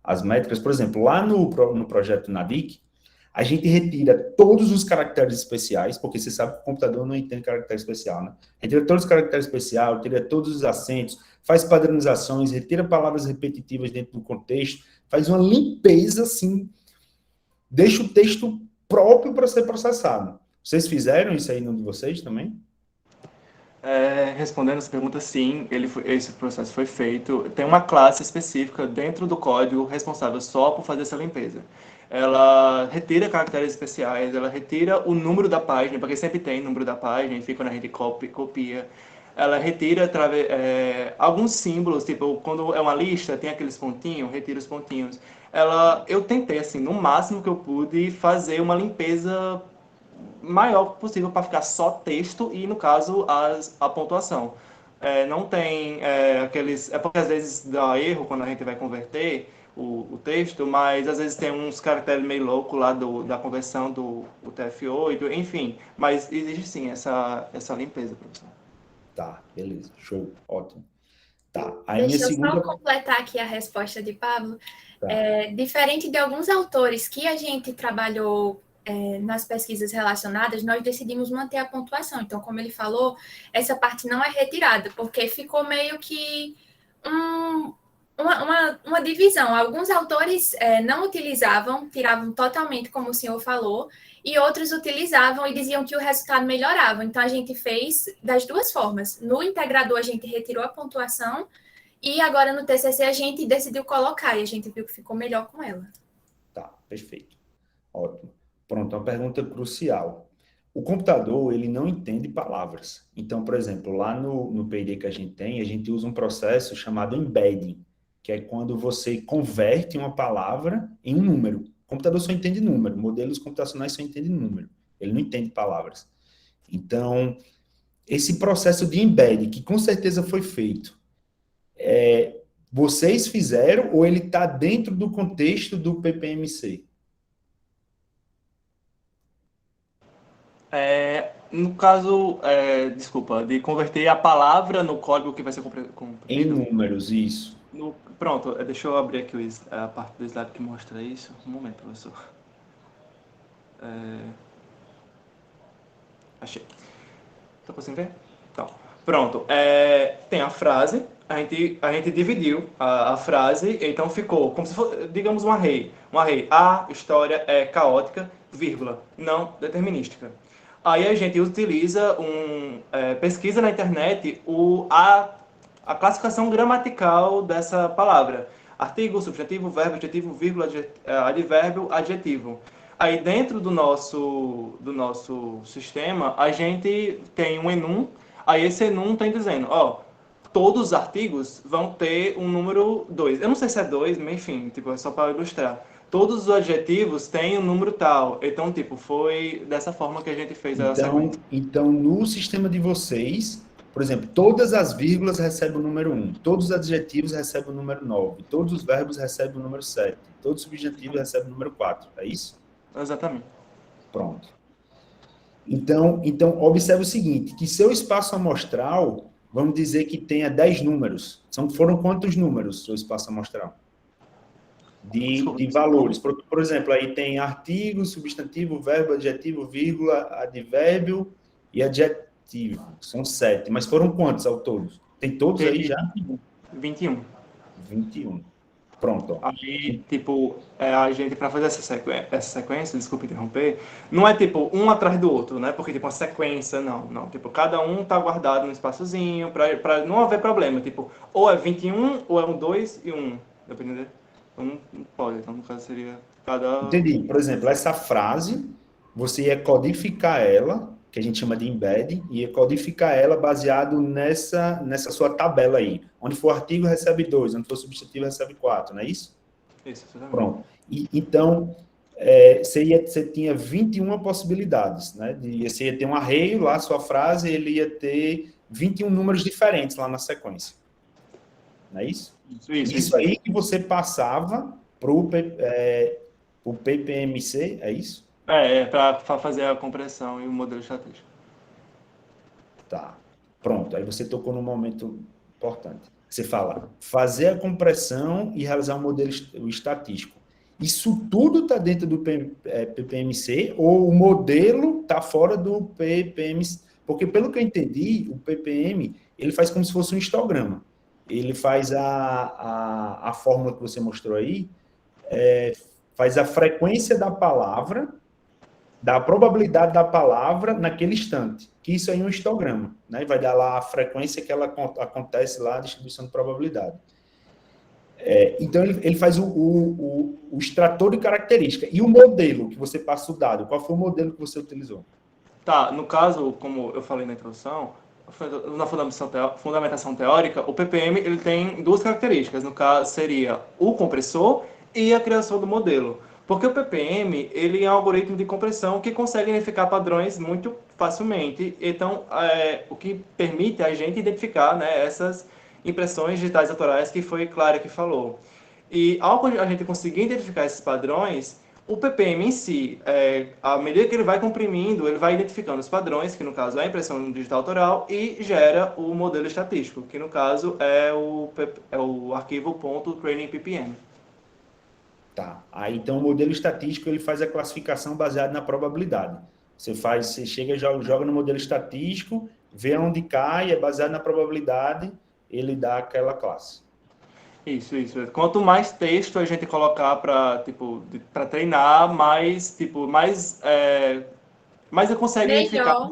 as métricas. Por exemplo, lá no projeto NADIC, a gente retira todos os caracteres especiais, porque você sabe que o computador não entende caractere especial, né? Retira todos os caracteres especiais, retira todos os acentos, faz padronizações, retira palavras repetitivas dentro do contexto, faz uma limpeza, assim, deixa o texto próprio para ser processado. Vocês fizeram isso aí no de vocês também? Respondendo essa pergunta, sim, esse processo foi feito. Tem uma classe específica dentro do código responsável só por fazer essa limpeza. Ela retira caracteres especiais, ela retira o número da página, porque sempre tem número da página, enfim, quando a gente copia. Ela retira alguns símbolos, tipo, quando é uma lista, tem aqueles pontinhos, retira os pontinhos. Eu tentei, assim, no máximo que eu pude, fazer uma limpeza maior possível para ficar só texto e, no caso, a pontuação. Não tem aqueles... É porque às vezes dá erro quando a gente vai converter o texto, mas às vezes tem uns caracteres meio loucos lá da conversão do TF8, enfim. Mas existe sim essa limpeza, professor. Tá, beleza, show, ótimo. Tá, aí Deixa minha eu segunda... só completar aqui a resposta de Pablo. Tá. Diferente de alguns autores que a gente trabalhou nas pesquisas relacionadas, nós decidimos manter a pontuação. Então, como ele falou, essa parte não é retirada, porque ficou meio que uma divisão. Alguns autores não utilizavam, tiravam totalmente, como o senhor falou, e outros utilizavam e diziam que o resultado melhorava. Então, a gente fez das duas formas. No integrador, a gente retirou a pontuação, e agora no TCC a gente decidiu colocar, e a gente viu que ficou melhor com ela. Tá, perfeito. Ótimo. Pronto, uma pergunta crucial. O computador, ele não entende palavras. Então, por exemplo, lá no P&D que a gente usa um processo chamado embedding, que é quando você converte uma palavra em um número. O computador só entende número, modelos computacionais só entendem número. Ele não entende palavras. Então, esse processo de embedding, que com certeza foi feito, vocês fizeram ou ele está dentro do contexto do PPMC? No caso, de converter a palavra no código que vai ser comprimido. Em números, isso. Pronto, deixa eu abrir aqui a parte do slide que mostra isso. Um momento, professor. Achei. Tá conseguindo ver? Então, pronto. Tem a frase, a gente dividiu a frase, então ficou como se fosse, digamos, um array. Um array. A história é caótica, vírgula, não determinística. Aí a gente utiliza pesquisa na internet a classificação gramatical dessa palavra. Artigo, substantivo, verbo, adjetivo, vírgula, advérbio, adjetivo. Aí dentro do nosso sistema, a gente tem um enum, aí esse enum está dizendo, todos os artigos vão ter um número 2. Eu não sei se é 2, mas enfim, é só para ilustrar. Todos os adjetivos têm um número tal. Então, foi dessa forma que a gente fez a sequência. Então, no sistema de vocês, Por exemplo, todas as vírgulas recebem o número 1, todos os adjetivos recebem o número 9, todos os verbos recebem o número 7, todos os substantivos recebem o número 4. É isso? Exatamente. Pronto. Então, observe o seguinte, que seu espaço amostral, vamos dizer que tenha 10 números. Foram quantos números seu espaço amostral? De valores. Por exemplo, aí tem artigo, substantivo, verbo, adjetivo, vírgula, advérbio e adjetivo. São 7. Mas foram quantos ao todo? Tem todos aí já? 21. 21. Pronto. Ó. Aí, tipo, a gente, para fazer essa sequência, desculpa interromper, não é tipo um atrás do outro, né? Porque, tipo, uma sequência, não. Tipo, cada um tá guardado num espaçozinho, para não haver problema. Tipo, ou é 21, ou é um 2 e 1. Dependendo. Não pode, então no caso seria cada... Entendi. Por exemplo, essa frase, você ia codificar ela, que a gente chama de embedding, e ia codificar ela baseado nessa sua tabela aí. Onde for artigo, recebe 2, onde for substantivo, recebe 4, não é isso? Isso, exatamente. Pronto. Então, você tinha 21 possibilidades, né? Você ia ter um array lá, sua frase, ele ia ter 21 números diferentes lá na sequência. Não é isso? Isso aí que você passava para o PPMC, é isso? Para fazer a compressão e o modelo estatístico. Tá. Pronto. Aí você tocou num momento importante. Você fala, fazer a compressão e realizar um modelo estatístico. Isso tudo está dentro do PPMC ou o modelo está fora do PPMC? Porque, pelo que eu entendi, o PPM, ele faz como se fosse um histograma. Ele faz a fórmula que você mostrou aí, faz a frequência da palavra, da probabilidade da palavra naquele instante, que isso aí é um histograma, né? Vai dar lá a frequência que ela acontece lá, a distribuição de probabilidade. Então, ele faz o extrator de característica. E o modelo que você passa o dado, qual foi o modelo que você utilizou? Tá, no caso, como eu falei na introdução, na fundamentação teórica, o PPM ele tem duas características. No caso, seria o compressor e a criação do modelo. Porque o PPM ele é um algoritmo de compressão que consegue identificar padrões muito facilmente. Então, o que permite a gente identificar, né, essas impressões digitais autorais que foi Clara que falou. E ao a gente conseguir identificar esses padrões, o PPM em si, à medida que ele vai comprimindo, ele vai identificando os padrões, que no caso é a impressão digital autoral, e gera o modelo estatístico, que no caso é o arquivo .trainingppm. Tá. Aí, então, o modelo estatístico, ele faz a classificação baseada na probabilidade. Você chega e joga no modelo estatístico, vê onde cai, é baseado na probabilidade, ele dá aquela classe. Isso. Quanto mais texto a gente colocar para treinar, mais ele consegue identificar.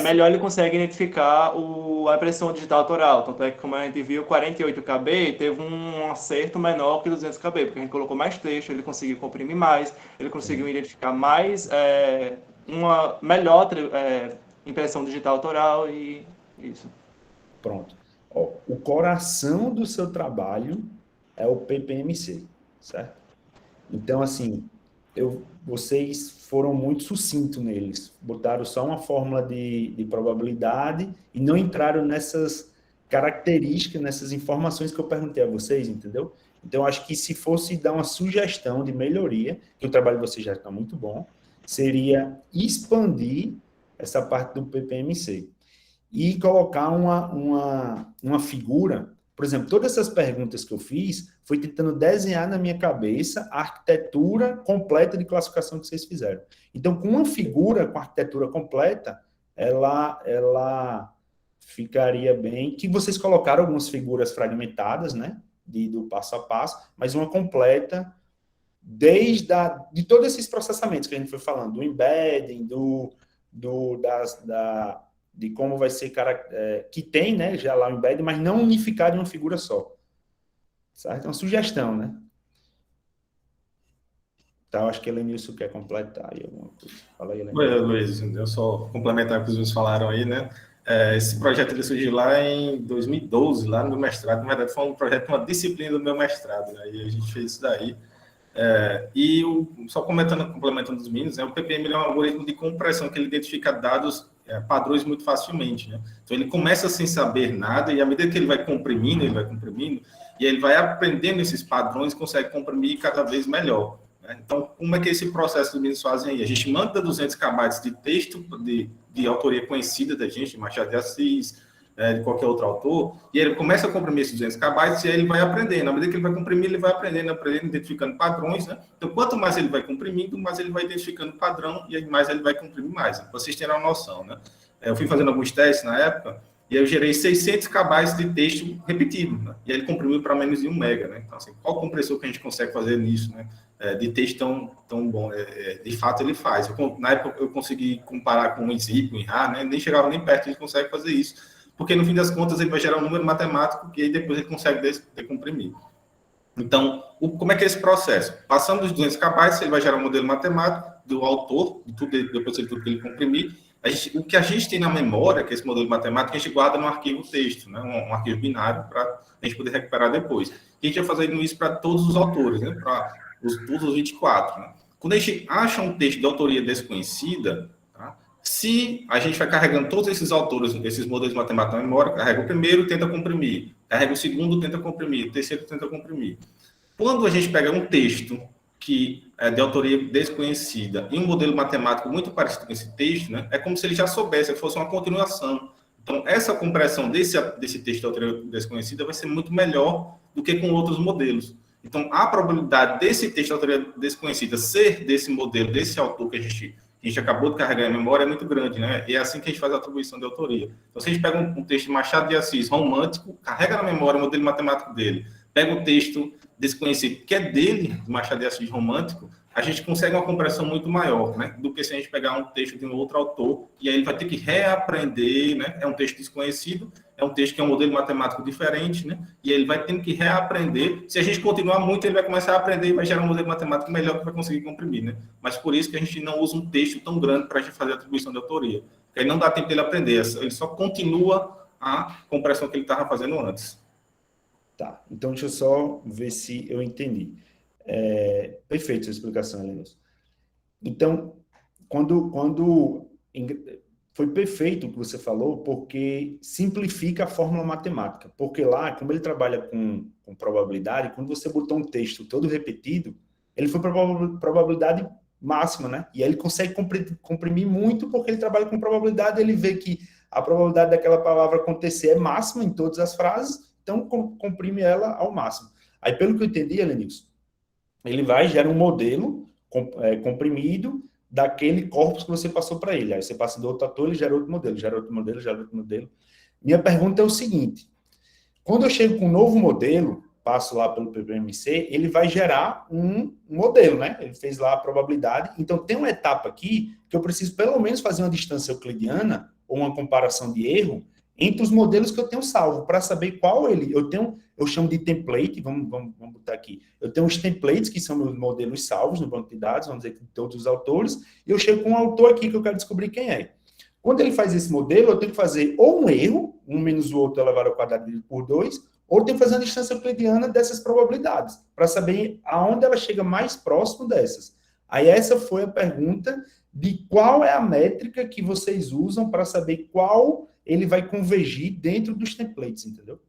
Melhor ele consegue identificar a impressão digital autoral. Tanto é que, como a gente viu, 48 KB teve um acerto menor que 200 KB, porque a gente colocou mais texto, ele conseguiu comprimir mais, ele conseguiu identificar mais, uma melhor impressão digital autoral e isso. Pronto. Ó, o coração do seu trabalho é o PPMC, certo? Então, assim, vocês foram muito sucintos neles. Botaram só uma fórmula de probabilidade e não entraram nessas características, nessas informações que eu perguntei a vocês, entendeu? Então, acho que se fosse dar uma sugestão de melhoria, que o trabalho de vocês já está muito bom, seria expandir essa parte do PPMC e colocar uma figura. Por exemplo, todas essas perguntas que eu fiz, foi tentando desenhar na minha cabeça a arquitetura completa de classificação que vocês fizeram. Então, com uma figura, com a arquitetura completa, ela ficaria bem, que vocês colocaram algumas figuras fragmentadas, né, do passo a passo, mas uma completa, de todos esses processamentos que a gente foi falando, do embedding, de como vai ser, que tem, né, já lá o embedding, mas não unificado em uma figura só. Certo? É uma sugestão, né? Então, acho que a Helenilson quer completar aí alguma coisa. Fala aí, Helenilson. Oi, Luiz, eu só complementar o que os meus falaram aí, né? Esse projeto ele surgiu lá em 2012, lá no meu mestrado. Na verdade, foi um projeto, uma disciplina do meu mestrado, né? E a gente fez isso daí. Só complementando os meninos, o PPM ele é um algoritmo de compressão que ele identifica dados padrões muito facilmente, né? Então, ele começa sem saber nada e, à medida que ele vai comprimindo, e ele vai aprendendo esses padrões e consegue comprimir cada vez melhor, né? Então, como é que esse processo que os meninos fazem aí? A gente manda 200 KB de texto de autoria conhecida da gente, Machado de Assis, de qualquer outro autor, e ele começa a comprimir esses 200 KB e aí ele vai aprendendo. À medida que ele vai comprimir, ele vai aprendendo, identificando padrões, né? Então, quanto mais ele vai comprimindo, mais ele vai identificando padrão e mais ele vai comprimir mais. Para vocês terem uma noção, né? Eu fui fazendo alguns testes na época e eu gerei 600 KB de texto repetido, né? E aí ele comprimiu para menos de 1 mega, né? Então, assim, qual compressor que a gente consegue fazer nisso, né? De texto tão bom? De fato, ele faz. Na época, eu consegui comparar com o ZIP, o RA, né? Nem chegava nem perto, ele consegue fazer isso. Porque, no fim das contas, ele vai gerar um número matemático que aí depois ele consegue decomprimir. Então, como é que é esse processo? Passando dos 200 KB, ele vai gerar um modelo matemático do autor, depois de tudo que ele comprimir. O que a gente tem na memória, que é esse modelo matemático, a gente guarda no arquivo texto, né? Um arquivo binário, para a gente poder recuperar depois. E a gente vai fazendo isso para todos os autores, né? Para todos os 24. Né? Quando a gente acha um texto de autoria desconhecida, se a gente vai carregando todos esses autores, esses modelos matemáticos na memória, carrega o primeiro, tenta comprimir. Carrega o segundo, tenta comprimir. O terceiro, tenta comprimir. Quando a gente pega um texto que é de autoria desconhecida e um modelo matemático muito parecido com esse texto, né, é como se ele já soubesse, que fosse uma continuação. Então, essa compressão desse texto de autoria desconhecida vai ser muito melhor do que com outros modelos. Então, a probabilidade desse texto de autoria desconhecida ser desse modelo, desse autor que a gente acabou de carregar em memória, é muito grande, né? E é assim que a gente faz a atribuição de autoria. Então, se a gente pega um texto de Machado de Assis, romântico, carrega na memória o modelo matemático dele, pega o texto desconhecido, que é dele, de Machado de Assis romântico, a gente consegue uma compressão muito maior, né? Do que se a gente pegar um texto de um outro autor, e aí ele vai ter que reaprender, né? É um texto desconhecido, é um texto que é um modelo matemático diferente, né? E ele vai tendo que reaprender. Se a gente continuar muito, ele vai começar a aprender e vai gerar um modelo matemático melhor que vai conseguir comprimir, né? Mas por isso que a gente não usa um texto tão grande para a gente fazer a atribuição de autoria. Porque aí não dá tempo dele aprender, ele só continua a compressão que ele estava fazendo antes. Tá, então deixa eu só ver se eu entendi. Perfeito sua explicação, Lenilson. Então, foi perfeito o que você falou, porque simplifica a fórmula matemática. Porque lá, como ele trabalha com probabilidade, quando você botou um texto todo repetido, ele foi para probabilidade máxima, né? E aí ele consegue comprimir muito, porque ele trabalha com probabilidade, ele vê que a probabilidade daquela palavra acontecer é máxima em todas as frases, então comprime ela ao máximo. Aí, pelo que eu entendi, Lenilson, ele gera um modelo comprimido daquele corpus que você passou para ele. Aí você passa do outro ator, ele gera outro modelo, gera outro modelo, gera outro modelo. Minha pergunta é o seguinte: quando eu chego com um novo modelo, passo lá pelo PPMC, ele vai gerar um modelo, né? Ele fez lá a probabilidade. Então, tem uma etapa aqui que eu preciso pelo menos fazer uma distância euclidiana ou uma comparação de erro entre os modelos que eu tenho salvo, para saber qual ele... Eu chamo de template, vamos botar aqui. Eu tenho os templates, que são meus modelos salvos no banco de dados, vamos dizer que todos os autores, e eu chego com um autor aqui que eu quero descobrir quem é. Quando ele faz esse modelo, eu tenho que fazer ou um erro, 1 menos o outro elevado ao quadrado dividido por 2, ou eu tenho que fazer uma distância euclidiana dessas probabilidades, para saber aonde ela chega mais próximo dessas. Aí essa foi a pergunta de qual é a métrica que vocês usam para saber qual ele vai convergir dentro dos templates, entendeu?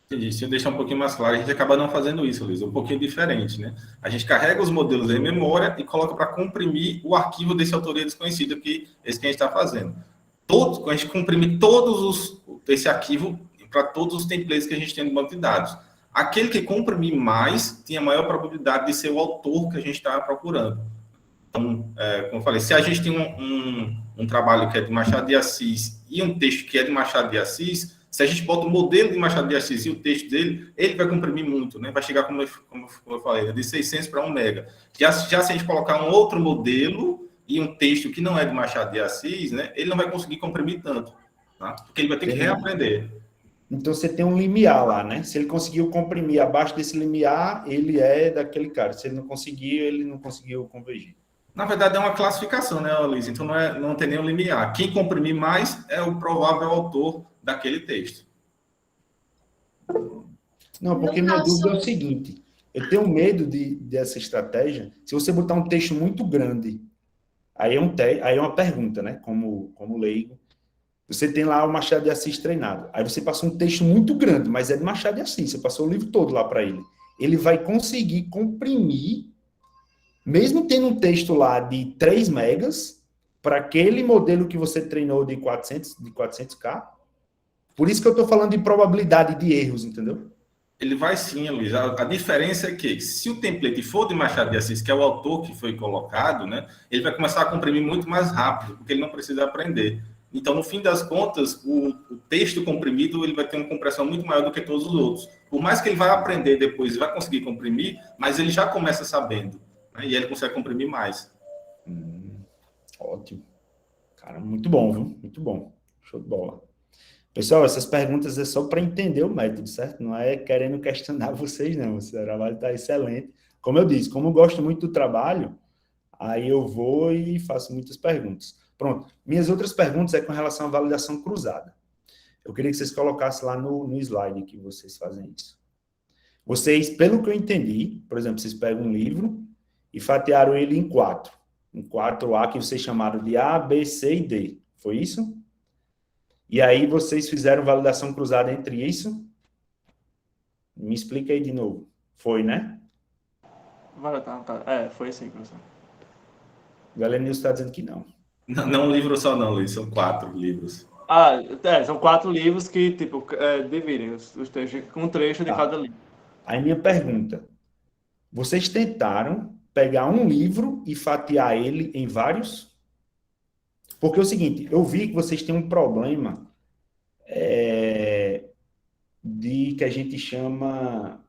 Entendi. Se eu deixar um pouquinho mais claro, a gente acaba não fazendo isso, Luiz, um pouquinho diferente, né? A gente carrega os modelos em memória e coloca para comprimir o arquivo desse autoria desconhecida, que esse que a gente está fazendo. A gente comprime esse arquivo para todos os templates que a gente tem no banco de dados. Aquele que comprimir mais tem a maior probabilidade de ser o autor que a gente está procurando. Então, como eu falei, se a gente tem um trabalho que é de Machado de Assis e um texto que é de Machado de Assis, se a gente bota o modelo de Machado de Assis e o texto dele, ele vai comprimir muito, né? Vai chegar, como eu falei, de 600 para 1 mega. Já se a gente colocar um outro modelo e um texto que não é de Machado de Assis, né? Ele não vai conseguir comprimir tanto, tá? Porque ele vai ter que reaprender. Então, você tem um limiar lá, né? Se ele conseguiu comprimir abaixo desse limiar, ele é daquele cara. Se ele não conseguiu, ele não conseguiu convergir. Na verdade, é uma classificação, né, Luiz? Então, não tem nenhum limiar. Quem comprimir mais é o provável autor daquele texto. Não, porque minha dúvida é o seguinte: eu tenho medo dessa estratégia. Se você botar um texto muito grande Aí é uma pergunta, né? Como leigo. Você tem lá o Machado de Assis treinado. Aí você passou um texto muito grande, mas é de Machado de Assis. Você passou o livro todo lá para ele. Ele vai conseguir comprimir, mesmo tendo um texto lá de 3 megas, para aquele modelo que você treinou de 400K. Por isso que eu estou falando de probabilidade de erros, entendeu? Ele vai sim, Luiz. A diferença é que, se o template for de Machado de Assis, que é o autor que foi colocado, né, ele vai começar a comprimir muito mais rápido, porque ele não precisa aprender. Então, no fim das contas, o texto comprimido ele vai ter uma compressão muito maior do que todos os outros. Por mais que ele vai aprender depois e vai conseguir comprimir, mas ele já começa sabendo, né, e ele consegue comprimir mais. Ótimo. Cara, muito bom, viu? Muito bom. Show de bola. Pessoal, essas perguntas é só para entender o método, certo? Não é querendo questionar vocês, não. O trabalho está excelente. Como eu disse, como eu gosto muito do trabalho, aí eu vou e faço muitas perguntas. Pronto. Minhas outras perguntas é com relação à validação cruzada. Eu queria que vocês colocassem lá no slide que vocês fazem isso. Vocês, pelo que eu entendi, por exemplo, vocês pegam um livro e fatiaram ele em 4. Em 4A que vocês chamaram de A, B, C e D. Foi isso? E aí vocês fizeram validação cruzada entre isso? Me explica aí de novo. Foi, né? Foi assim, professor. O Galenilson está dizendo que não. Não um livro só não, Luiz, são 4 livros. São 4 livros que, tipo, dividem os textos com um trecho de cada livro. Aí minha pergunta. Vocês tentaram pegar um livro e fatiar ele em vários? Porque é o seguinte, eu vi que vocês têm um problema de que a gente chama,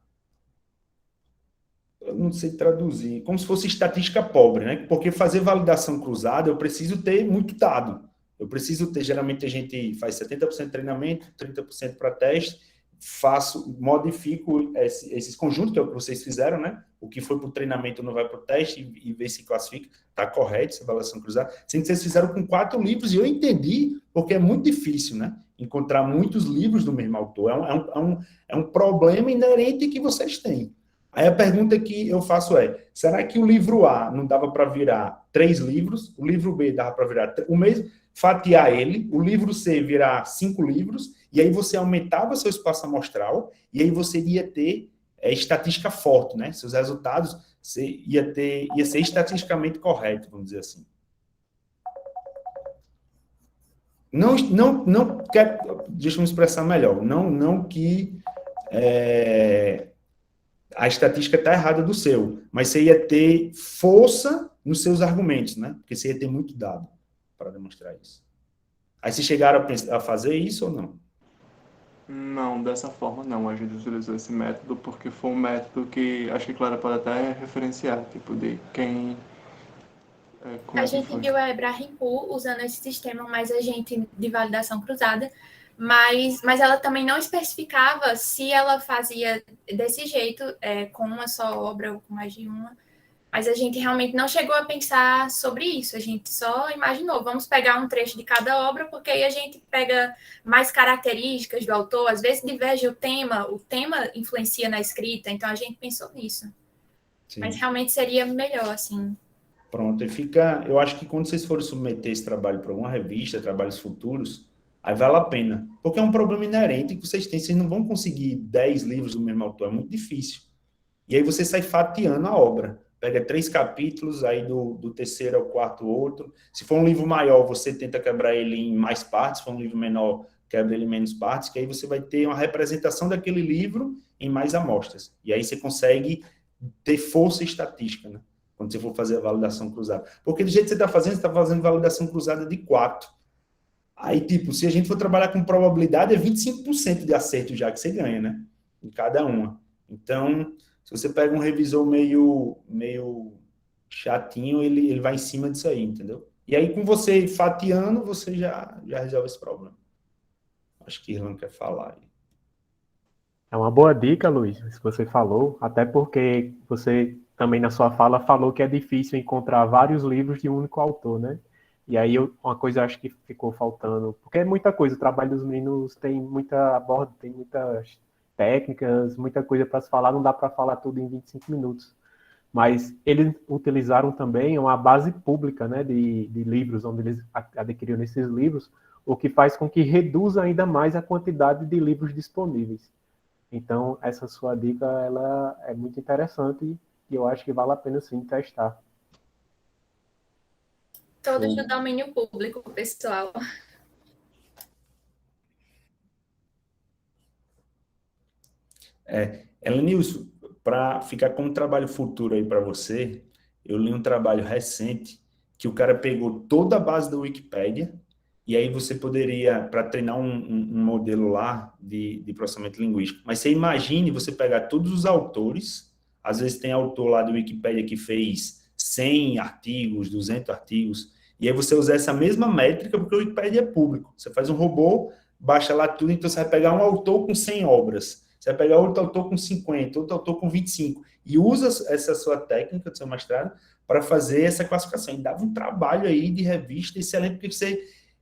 eu não sei traduzir, como se fosse estatística pobre, né? Porque fazer validação cruzada, eu preciso ter muito dado. Eu preciso ter, geralmente a gente faz 70% de treinamento, 30% para teste, modifico esses conjuntos, que é o que vocês fizeram, né? O que foi para o treinamento não vai para o teste e ver se classifica. Está correto essa avaliação cruzada. Sendo que vocês fizeram com 4 livros e eu entendi, porque é muito difícil, né? Encontrar muitos livros do mesmo autor. É um problema inerente que vocês têm. Aí a pergunta que eu faço é, será que o livro A não dava para virar 3 livros? O livro B dava para virar o mesmo? Fatiar ele, o livro C virar 5 livros, e aí você aumentava seu espaço amostral, e aí você ia ter estatística forte, né? Seus resultados ia ser estatisticamente correto, vamos dizer assim. Não quero, deixa eu me expressar melhor, não que a estatística está errada do seu, mas você ia ter força nos seus argumentos, né? Porque você ia ter muito dado para demonstrar isso. Aí vocês chegaram a fazer isso ou não? Não, dessa forma não. A gente utilizou esse método porque foi um método que acho que Clara pode até referenciar, tipo, de quem... A gente viu a Ebrahim-Pool usando esse sistema mais agente de validação cruzada, mas ela também não especificava se ela fazia desse jeito, com uma só obra ou com mais de uma. Mas a gente realmente não chegou a pensar sobre isso. A gente só imaginou, vamos pegar um trecho de cada obra, porque aí a gente pega mais características do autor, às vezes diverge o tema influencia na escrita, então a gente pensou nisso. Sim. Mas realmente seria melhor, assim. Pronto, eu acho que quando vocês forem submeter esse trabalho para alguma revista, trabalhos futuros, aí vale a pena. Porque é um problema inerente que vocês têm, vocês não vão conseguir 10 livros do mesmo autor, é muito difícil. E aí você sai fatiando a obra. Pega 3 capítulos, aí do terceiro ao quarto outro. Se for um livro maior, você tenta quebrar ele em mais partes. Se for um livro menor, quebra ele em menos partes, que aí você vai ter uma representação daquele livro em mais amostras. E aí você consegue ter força estatística, né? Quando você for fazer a validação cruzada. Porque do jeito que você está fazendo validação cruzada de 4. Aí, tipo, se a gente for trabalhar com probabilidade, é 25% de acerto já que você ganha, né? Em cada uma. Então, se você pega um revisor meio chatinho, ele vai em cima disso aí, entendeu? E aí, com você fatiando, você já resolve esse problema. Acho que Irlan quer falar aí. É uma boa dica, Luiz, se você falou, até porque você também na sua fala falou que é difícil encontrar vários livros de um único autor, né? E aí uma coisa eu acho que ficou faltando, porque é muita coisa, o trabalho dos meninos tem muitas técnicas, muita coisa para se falar, não dá para falar tudo em 25 minutos. mas eles utilizaram também uma base pública, né, de livros, onde eles adquiriram esses livros, o que faz com que reduza ainda mais a quantidade de livros disponíveis. Então, essa sua dica, ela é muito interessante e eu acho que vale a pena, sim, testar. Todos do domínio público, pessoal. Elenilson, para ficar como trabalho futuro aí para você, eu li um trabalho recente que o cara pegou toda a base da Wikipédia e aí você poderia, para treinar um modelo lá de processamento linguístico, mas você imagine você pegar todos os autores, às vezes tem autor lá do Wikipédia que fez 100 artigos, 200 artigos, e aí você usar essa mesma métrica, porque o Wikipédia é público. Você faz um robô, baixa lá tudo, então você vai pegar um autor com 100 obras, você vai pegar outro autor com 50, outro autor com 25, e usa essa sua técnica do seu mestrado para fazer essa classificação. E dava um trabalho aí de revista excelente, porque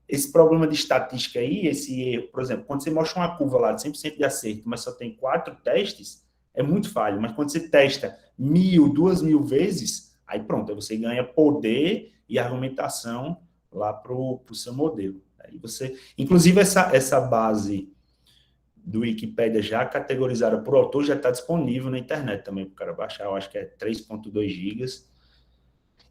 esse problema de estatística aí, esse erro, por exemplo, quando você mostra uma curva lá de 100% de acerto, mas só tem 4 testes, é muito falho. Mas quando você testa 1.000, 2.000 vezes, aí pronto, aí você ganha poder e argumentação lá para o seu modelo. Aí você, inclusive, essa base do Wikipédia já categorizada por autor já está disponível na internet também para o cara baixar, eu acho que é 3.2 gigas.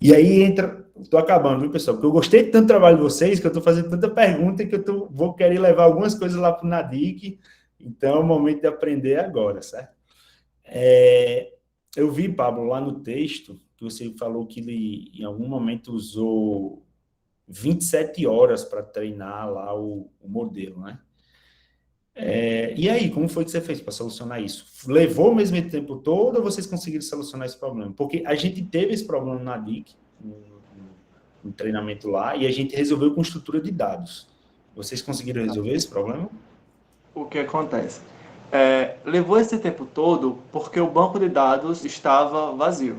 E aí entra, estou acabando, viu, pessoal? Porque eu gostei tanto do trabalho de vocês, que eu estou fazendo tanta pergunta que vou querer levar algumas coisas lá para o NADIC, então é o momento de aprender agora, certo? Eu vi, Pablo, lá no texto, que você falou que ele, em algum momento, usou 27 horas para treinar lá o modelo, né? E aí, como foi que você fez para solucionar isso? Levou mesmo esse tempo todo ou vocês conseguiram solucionar esse problema? Porque a gente teve esse problema na DIC, no treinamento lá, e a gente resolveu com estrutura de dados. Vocês conseguiram resolver esse problema? O que acontece? Levou esse tempo todo porque o banco de dados estava vazio.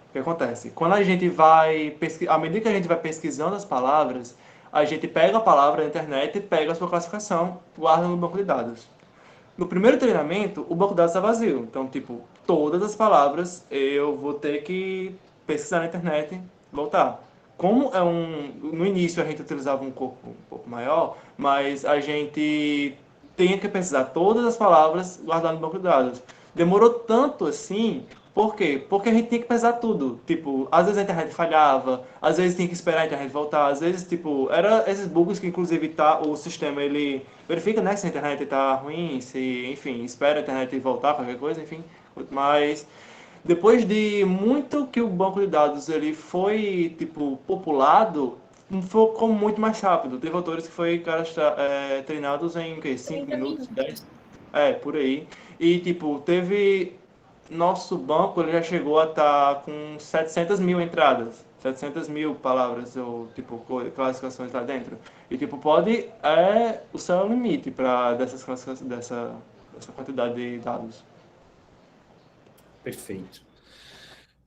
O que acontece? Quando a gente vai à medida que a gente vai pesquisando as palavras, a gente pega a palavra na internet, pega a sua classificação, guarda no banco de dados. No primeiro treinamento, o banco de dados está vazio. Então, tipo, todas as palavras eu vou ter que pesquisar na internet, voltar. Como no início a gente utilizava um corpo um pouco maior, mas a gente tinha que pesquisar todas as palavras, guardar no banco de dados. Demorou tanto assim. Por quê? Porque a gente tinha que pesar tudo. Tipo, às vezes a internet falhava, às vezes tinha que esperar a internet voltar, às vezes, tipo, era esses bugs que, inclusive, o sistema, ele verifica, né, se a internet tá ruim, se, enfim, espera a internet voltar, qualquer coisa, enfim. Mas, depois de muito que o banco de dados, ele foi, tipo, populado, ficou muito mais rápido. Teve autores que foi, caras, treinados em, o quê? 5 minutos, 10? Por aí. E, tipo, nosso banco ele já chegou a estar com 700 mil entradas, 700 mil palavras, ou tipo, classificações lá dentro. E tipo, o céu é o limite para dessa quantidade de dados. Perfeito.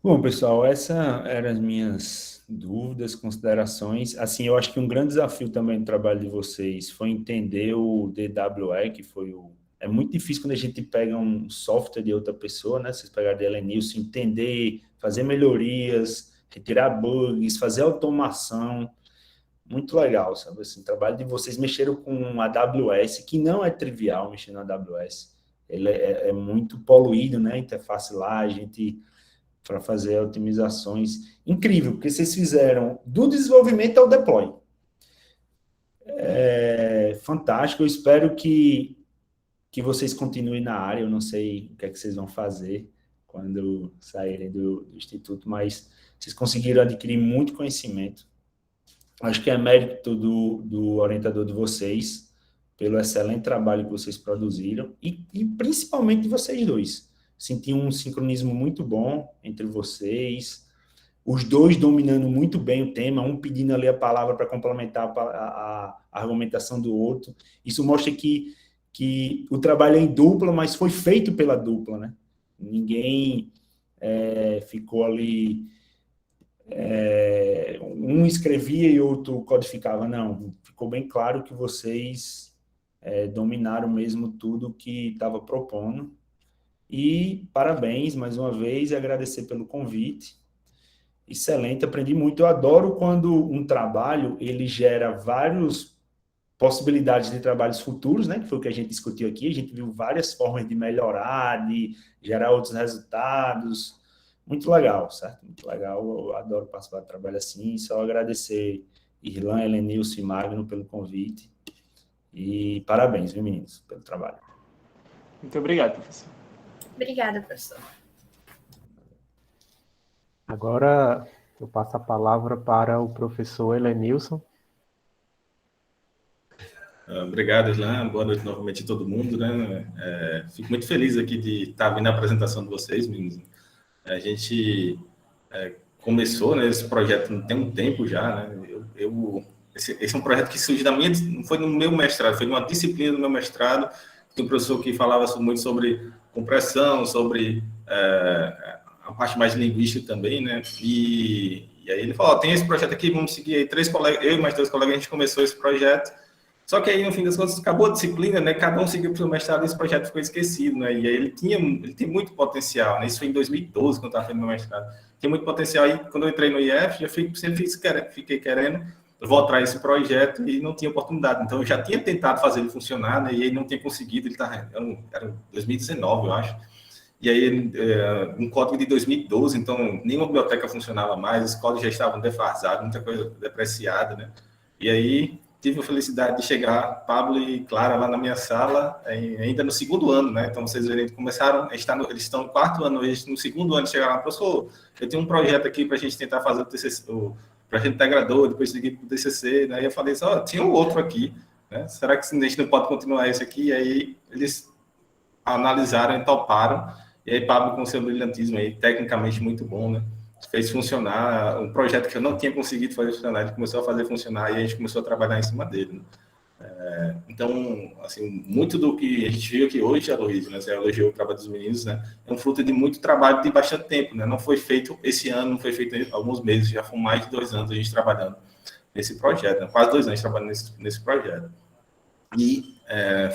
Bom, pessoal, essas eram as minhas dúvidas, considerações. Assim, eu acho que um grande desafio também do trabalho de vocês foi entender o DWE, que foi É muito difícil quando a gente pega um software de outra pessoa, né? Vocês pegaram de Elenilson, entender, fazer melhorias, retirar bugs, fazer automação. Muito legal, sabe? Assim, o trabalho de vocês mexeram com a AWS, que não é trivial mexer na AWS. Ele é muito poluído, né? A interface lá, a gente para fazer otimizações. Incrível, porque vocês fizeram do desenvolvimento ao deploy. Fantástico, eu espero que vocês continuem na área, eu não sei o que é que vocês vão fazer quando saírem do Instituto, mas vocês conseguiram adquirir muito conhecimento. Acho que é mérito do orientador de vocês, pelo excelente trabalho que vocês produziram, e principalmente de vocês dois. Senti um sincronismo muito bom entre vocês, os dois dominando muito bem o tema, um pedindo ali a palavra para complementar a argumentação do outro. Isso mostra que o trabalho é em dupla, mas foi feito pela dupla, né? Ninguém ficou ali... um escrevia e outro codificava, não. Ficou bem claro que vocês dominaram mesmo tudo que estava propondo. E parabéns mais uma vez e agradecer pelo convite. Excelente, aprendi muito. Eu adoro quando um trabalho ele gera várias possibilidades de trabalhos futuros, né? Que foi o que a gente discutiu aqui. A gente viu várias formas de melhorar, de gerar outros resultados. Muito legal, certo? Muito legal. Eu adoro participar de trabalho assim. Só agradecer Irlan, Helenilson e Magno pelo convite. E parabéns, viu, meninos, pelo trabalho. Muito obrigado, professor. Obrigada, professor. Agora eu passo a palavra para o professor Helenilson. Obrigado, Islan. Boa noite novamente a todo mundo, né? Fico muito feliz aqui de estar vendo a apresentação de vocês, meninos. A gente começou, né, esse projeto tem um tempo já, né? Esse é um projeto que surge não foi no meu mestrado, foi numa disciplina do meu mestrado, tem um professor que falava muito sobre compressão, sobre a parte mais linguística também, né? E aí ele falou, tem esse projeto aqui, vamos seguir aí, 3 colegas, eu e mais 2 colegas, a gente começou esse projeto. Só que aí, no fim das contas, acabou a disciplina, né? Cada um seguiu para o seu mestrado e esse projeto ficou esquecido, né? E aí ele tem muito potencial, né? Isso foi em 2012, quando eu estava fazendo meu mestrado. Tem muito potencial. Aí, quando eu entrei no IF, fiquei querendo voltar a esse projeto e não tinha oportunidade. Então, eu já tinha tentado fazer ele funcionar, né? E ele não tinha conseguido. Era 2019, eu acho. E aí, um código de 2012, então, nenhuma biblioteca funcionava mais, os códigos já estavam defasados, muita coisa depreciada, né? E aí, tive a felicidade de chegar, Pablo e Clara, lá na minha sala, ainda no 2º ano, né? Então, vocês verem, eles estão no 4º ano, eles no 2º ano chegaram lá, professor, eu tenho um projeto aqui para a gente tentar fazer o TCC, o projeto integrador, depois seguir para o TCC, né? E eu falei, tinha um outro aqui, né? Será que a gente não pode continuar esse aqui? E aí, eles analisaram e toparam, e aí Pablo, com seu brilhantismo aí, tecnicamente muito bom, né? Fez funcionar um projeto que eu não tinha conseguido fazer funcionar, ele começou a fazer funcionar e a gente começou a trabalhar em cima dele, né? Então, assim, muito do que a gente viu aqui hoje, Aloysio, né, você elogiou o trabalho dos meninos, né, é um fruto de muito trabalho de bastante tempo, né, não foi feito esse ano, não foi feito em alguns meses, já foi mais de 2 anos a gente trabalhando nesse projeto, né, quase 2 anos trabalhando nesse projeto. E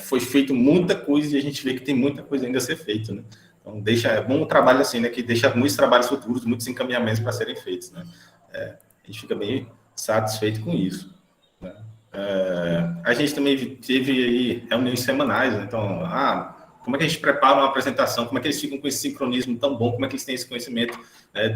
foi feito muita coisa e a gente vê que tem muita coisa ainda a ser feita, né. Então, é bom um trabalho assim, né, que deixa muitos trabalhos futuros, muitos encaminhamentos para serem feitos, né. A gente fica bem satisfeito com isso, né. A gente também teve aí reuniões semanais, né? Então, como é que a gente prepara uma apresentação, como é que eles ficam com esse sincronismo tão bom, como é que eles têm esse conhecimento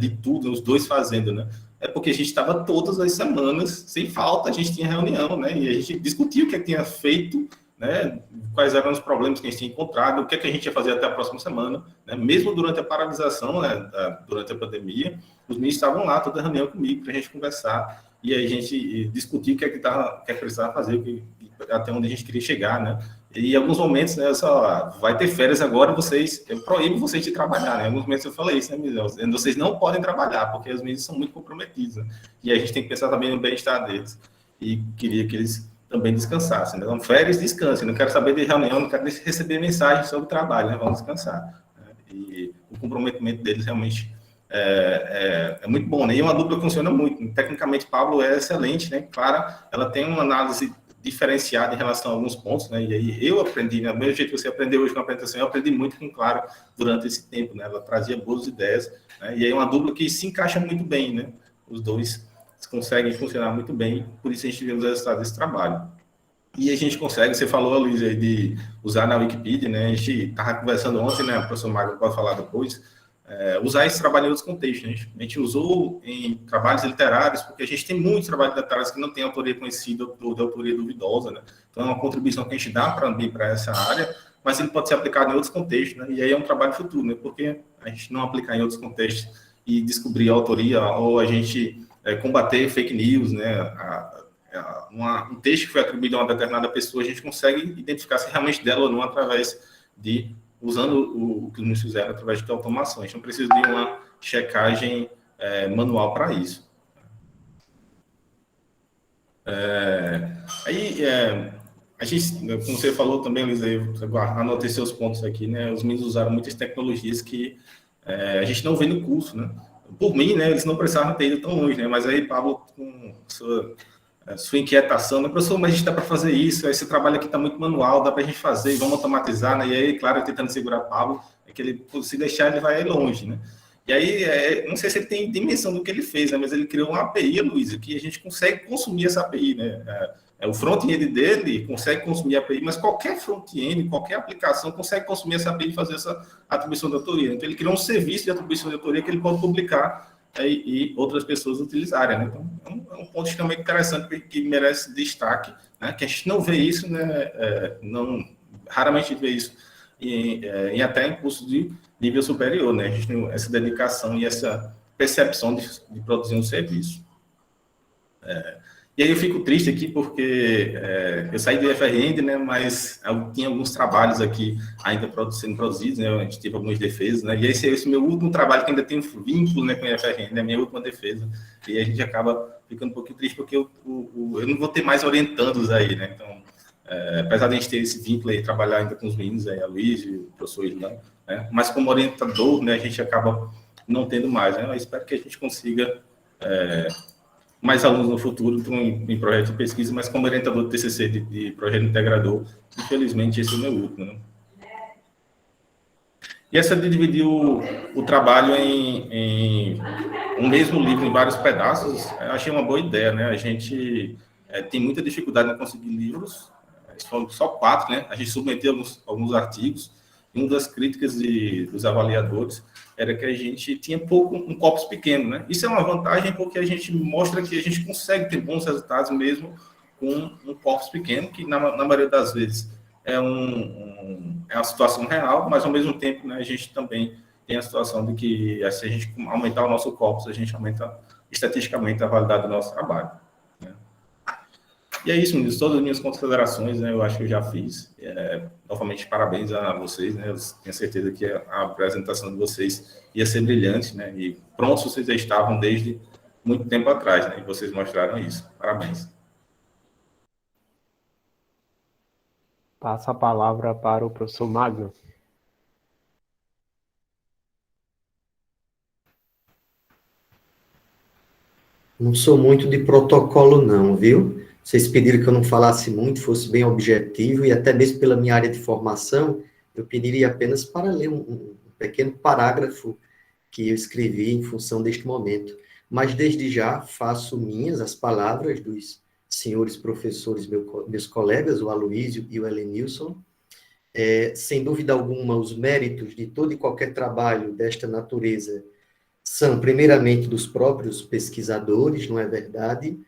de tudo, os dois fazendo, né? É porque a gente estava todas as semanas, sem falta, a gente tinha reunião, né? E a gente discutia o que tinha feito, né? Quais eram os problemas que a gente tinha encontrado, o que a gente ia fazer até a próxima semana, né? Mesmo durante a paralisação, né? Durante a pandemia, os meninos estavam lá, toda reunião comigo, para a gente conversar, e aí a gente discutir o que precisava fazer, até onde a gente queria chegar, né? E em alguns momentos, né, vai ter férias agora, eu proíbo vocês de trabalhar, né? Em alguns momentos eu falei isso, né, Miguel? Vocês não podem trabalhar, porque os meninos são muito comprometidos, né? E a gente tem que pensar também no bem-estar deles. E queria que eles também descansassem, né? Então, férias, descansem. Não quero saber de reunião, não quero receber mensagens sobre o trabalho, né? Vamos descansar, né? E o comprometimento deles realmente é muito bom, né? E uma dupla funciona muito. Tecnicamente, Pablo é excelente, né? Clara, ela tem uma análise diferenciada em relação a alguns pontos, né? E aí eu aprendi, né? Do mesmo jeito que você aprendeu hoje na apresentação, eu aprendi muito com Clara durante esse tempo, né? Ela trazia boas ideias, né? E aí é uma dupla que se encaixa muito bem, né? Os dois conseguem funcionar muito bem, por isso a gente vê os resultados desse trabalho. E a gente consegue, você falou, Luiz, aí de usar na Wikipedia, né? A gente estava conversando ontem, né? O professor Magno pode falar depois, usar esse trabalho em outros contextos, né? A gente usou em trabalhos literários, porque a gente tem muitos trabalhos literários que não têm autoria conhecida ou de autoria duvidosa, né? Então, é uma contribuição que a gente dá para essa área, mas ele pode ser aplicado em outros contextos, né? E aí é um trabalho futuro, né? Porque a gente não aplicar em outros contextos e descobrir a autoria, ou a gente combater fake news, né? Um texto que foi atribuído a uma determinada pessoa, a gente consegue identificar se realmente dela ou não através de usando o que nos fizeram através de automação. A gente não precisa de uma checagem manual para isso. A gente, como você falou também, Luiz, eu anotei seus pontos aqui, né? Os meninos usaram muitas tecnologias que a gente não vê no curso, né? Por mim, né, eles não precisavam ter ido tão longe, né? Mas aí, Pablo, com sua sua inquietação, né? Professor, mas a gente dá para fazer isso, esse trabalho aqui está muito manual, dá para a gente fazer, e vamos automatizar, né? E aí, claro, tentando segurar Pablo, é que ele, se deixar, ele vai longe, né? E aí, não sei se ele tem dimensão do que ele fez, né? Mas ele criou uma API, Luiz, que a gente consegue consumir essa API, né? O front-end dele consegue consumir a API, mas qualquer front-end, qualquer aplicação consegue consumir essa API e fazer essa atribuição de autoria. Então, ele criou um serviço de atribuição de autoria que ele pode publicar e outras pessoas utilizarem, né? Então, é um ponto extremamente interessante que merece destaque, né? Que a gente não vê isso, né? Raramente vê isso em até em cursos de nível superior, né? A gente tem essa dedicação e essa percepção de produzir um serviço. E aí eu fico triste aqui porque eu saí do FRN, né, mas eu tinha alguns trabalhos aqui ainda sendo produzidos, né, a gente teve algumas defesas, né, e esse é esse meu último trabalho que ainda tem um vínculo, né, com o FRN, né, minha última defesa, e a gente acaba ficando um pouquinho triste porque eu não vou ter mais orientandos aí, né, então, apesar de a gente ter esse vínculo aí, trabalhar ainda com os meninos aí, a Luiz e o professor Irlan, né, mas como orientador, né, a gente acaba não tendo mais, né, eu espero que a gente consiga mais alunos no futuro em projetos de pesquisa, mas como orientador do TCC de projeto integrador, infelizmente esse é o meu último, né? E essa de dividir o trabalho em um mesmo livro em vários pedaços, eu achei uma boa ideia, né? A gente tem muita dificuldade em conseguir livros, foram só 4, né? A gente submeteu alguns artigos, e uma das críticas dos avaliadores era que a gente tinha um corpus pequeno, né? Isso é uma vantagem porque a gente mostra que a gente consegue ter bons resultados mesmo com um corpus pequeno, que na maioria das vezes é uma situação real, mas ao mesmo tempo, né, a gente também tem a situação de que se a gente aumentar o nosso corpus, a gente aumenta estatisticamente a validade do nosso trabalho, né? E é isso, meninos, todas as minhas considerações, né, eu acho que eu já fiz. Novamente, parabéns a vocês, né, eu tenho certeza que a apresentação de vocês ia ser brilhante, né, e prontos vocês já estavam desde muito tempo atrás, né, e vocês mostraram isso. Parabéns. Passa a palavra para o professor Magno. Não sou muito de protocolo, não, viu? Vocês pediram que eu não falasse muito, fosse bem objetivo, e até mesmo pela minha área de formação, eu pediria apenas para ler um pequeno parágrafo que eu escrevi em função deste momento. Mas, desde já, faço minhas as palavras dos senhores professores, meus colegas, o Aloísio e o Helenilson. Sem dúvida alguma, os méritos de todo e qualquer trabalho desta natureza são, primeiramente, dos próprios pesquisadores, não é verdade?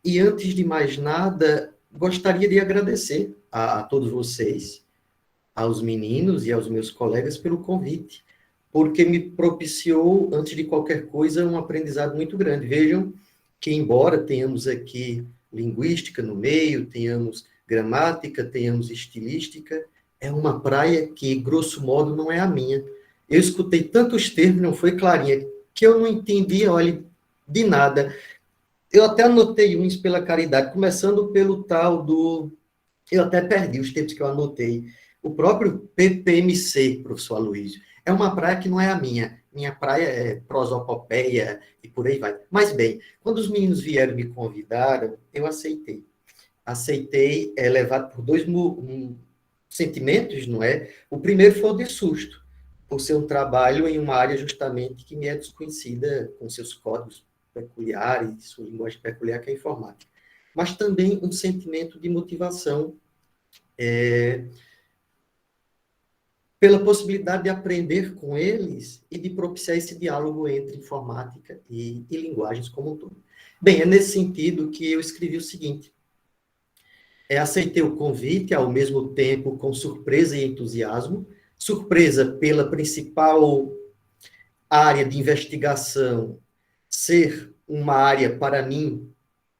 E, antes de mais nada, gostaria de agradecer a todos vocês, aos meninos e aos meus colegas pelo convite, porque me propiciou, antes de qualquer coisa, um aprendizado muito grande. Vejam que, embora tenhamos aqui linguística no meio, tenhamos gramática, tenhamos estilística, é uma praia que, grosso modo, não é a minha. Eu escutei tantos termos, não foi, Clarinha, que eu não entendia, olha, de nada. Eu até anotei uns pela caridade, começando pelo tal do... Eu até perdi os tempos que eu anotei. O próprio PPMC, professor Aloísio, é uma praia que não é a minha. Minha praia é prosopopeia e por aí vai. Mas, bem, quando os meninos vieram me convidar, eu aceitei. Aceitei, levado por dois sentimentos, não é? O primeiro foi o de susto, por ser um trabalho em uma área justamente que me é desconhecida, com seus códigos peculiares, sua linguagem peculiar, que é a informática. Mas também um sentimento de motivação pela possibilidade de aprender com eles e de propiciar esse diálogo entre informática e linguagens como um todo. Bem, é nesse sentido que eu escrevi o seguinte: aceitei o convite, ao mesmo tempo com surpresa e entusiasmo. Surpresa pela principal área de investigação ser uma área, para mim,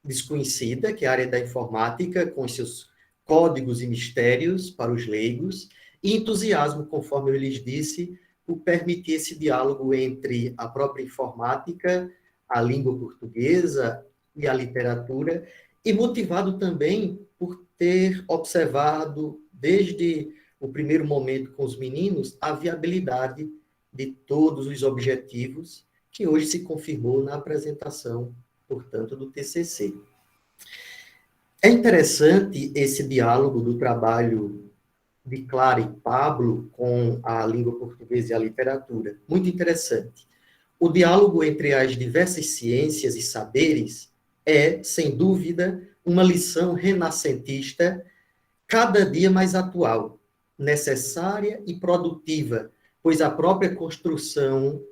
desconhecida, que é a área da informática, com os seus códigos e mistérios para os leigos, e entusiasmo, conforme eu lhes disse, por permitir esse diálogo entre a própria informática, a língua portuguesa e a literatura, e motivado também por ter observado, desde o primeiro momento com os meninos, a viabilidade de todos os objetivos que hoje se confirmou na apresentação, portanto, do TCC. É interessante esse diálogo do trabalho de Clara e Pablo com a língua portuguesa e a literatura. Muito interessante. O diálogo entre as diversas ciências e saberes é, sem dúvida, uma lição renascentista cada dia mais atual, necessária e produtiva, pois a própria construção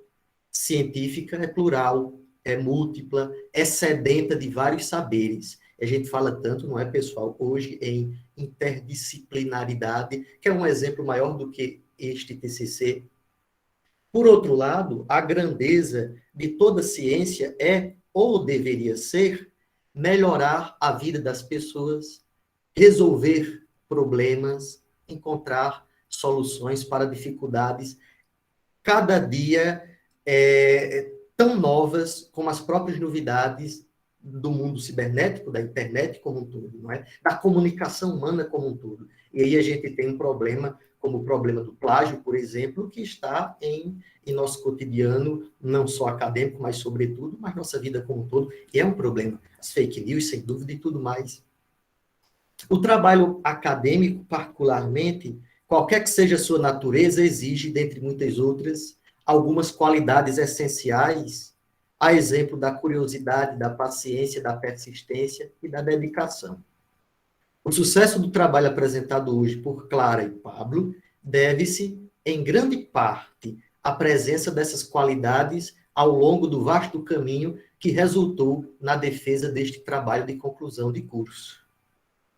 científica é plural, é múltipla, é sedenta de vários saberes. A gente fala tanto, não é, pessoal, hoje em interdisciplinaridade, que é um exemplo maior do que este TCC. Por outro lado, a grandeza de toda ciência é, ou deveria ser, melhorar a vida das pessoas, resolver problemas, encontrar soluções para dificuldades cada dia tão novas como as próprias novidades do mundo cibernético, da internet como um todo, não é? Da comunicação humana como um todo. E aí a gente tem um problema, como o problema do plágio, por exemplo, que está em nosso cotidiano, não só acadêmico, mas sobretudo, mas nossa vida como um todo, e é um problema. As fake news, sem dúvida, e tudo mais. O trabalho acadêmico, particularmente, qualquer que seja a sua natureza, exige, dentre muitas outras, algumas qualidades essenciais, a exemplo da curiosidade, da paciência, da persistência e da dedicação. O sucesso do trabalho apresentado hoje por Clara e Pablo deve-se, em grande parte, à presença dessas qualidades ao longo do vasto caminho que resultou na defesa deste trabalho de conclusão de curso.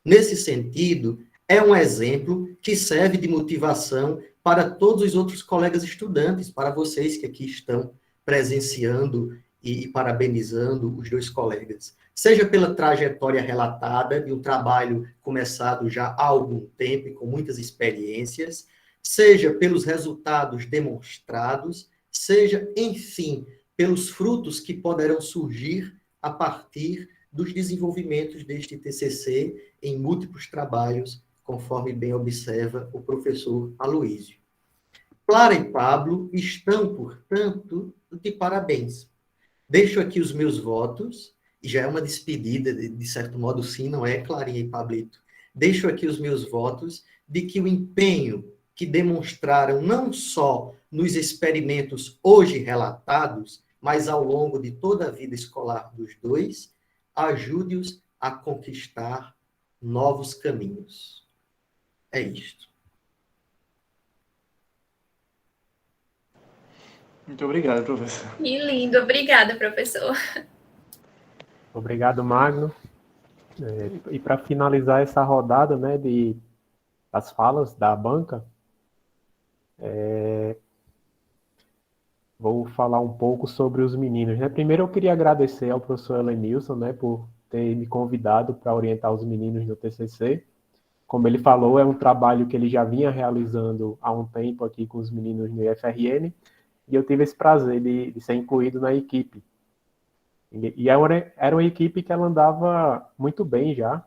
Nesse sentido, é um exemplo que serve de motivação para todos os outros colegas estudantes, para vocês que aqui estão presenciando e parabenizando os dois colegas. Seja pela trajetória relatada de um trabalho começado já há algum tempo e com muitas experiências, seja pelos resultados demonstrados, seja, enfim, pelos frutos que poderão surgir a partir dos desenvolvimentos deste TCC em múltiplos trabalhos, conforme bem observa o professor Aloísio. Clara e Pablo estão, portanto, de parabéns. Deixo aqui os meus votos, e já é uma despedida, de certo modo, sim, não é, Clarinha e Pablito? Deixo aqui os meus votos de que o empenho que demonstraram não só nos experimentos hoje relatados, mas ao longo de toda a vida escolar dos dois, ajude-os a conquistar novos caminhos. É isto. Muito obrigado, professor. Que lindo, obrigada, professor. Obrigado, Magno. E para finalizar essa rodada, né, das falas da banca, vou falar um pouco sobre os meninos, né? Primeiro eu queria agradecer ao professor Elenilson, né, por ter me convidado para orientar os meninos no TCC. Como ele falou, é um trabalho que ele já vinha realizando há um tempo aqui com os meninos no IFRN, e eu tive esse prazer de ser incluído na equipe. E era uma equipe que ela andava muito bem já,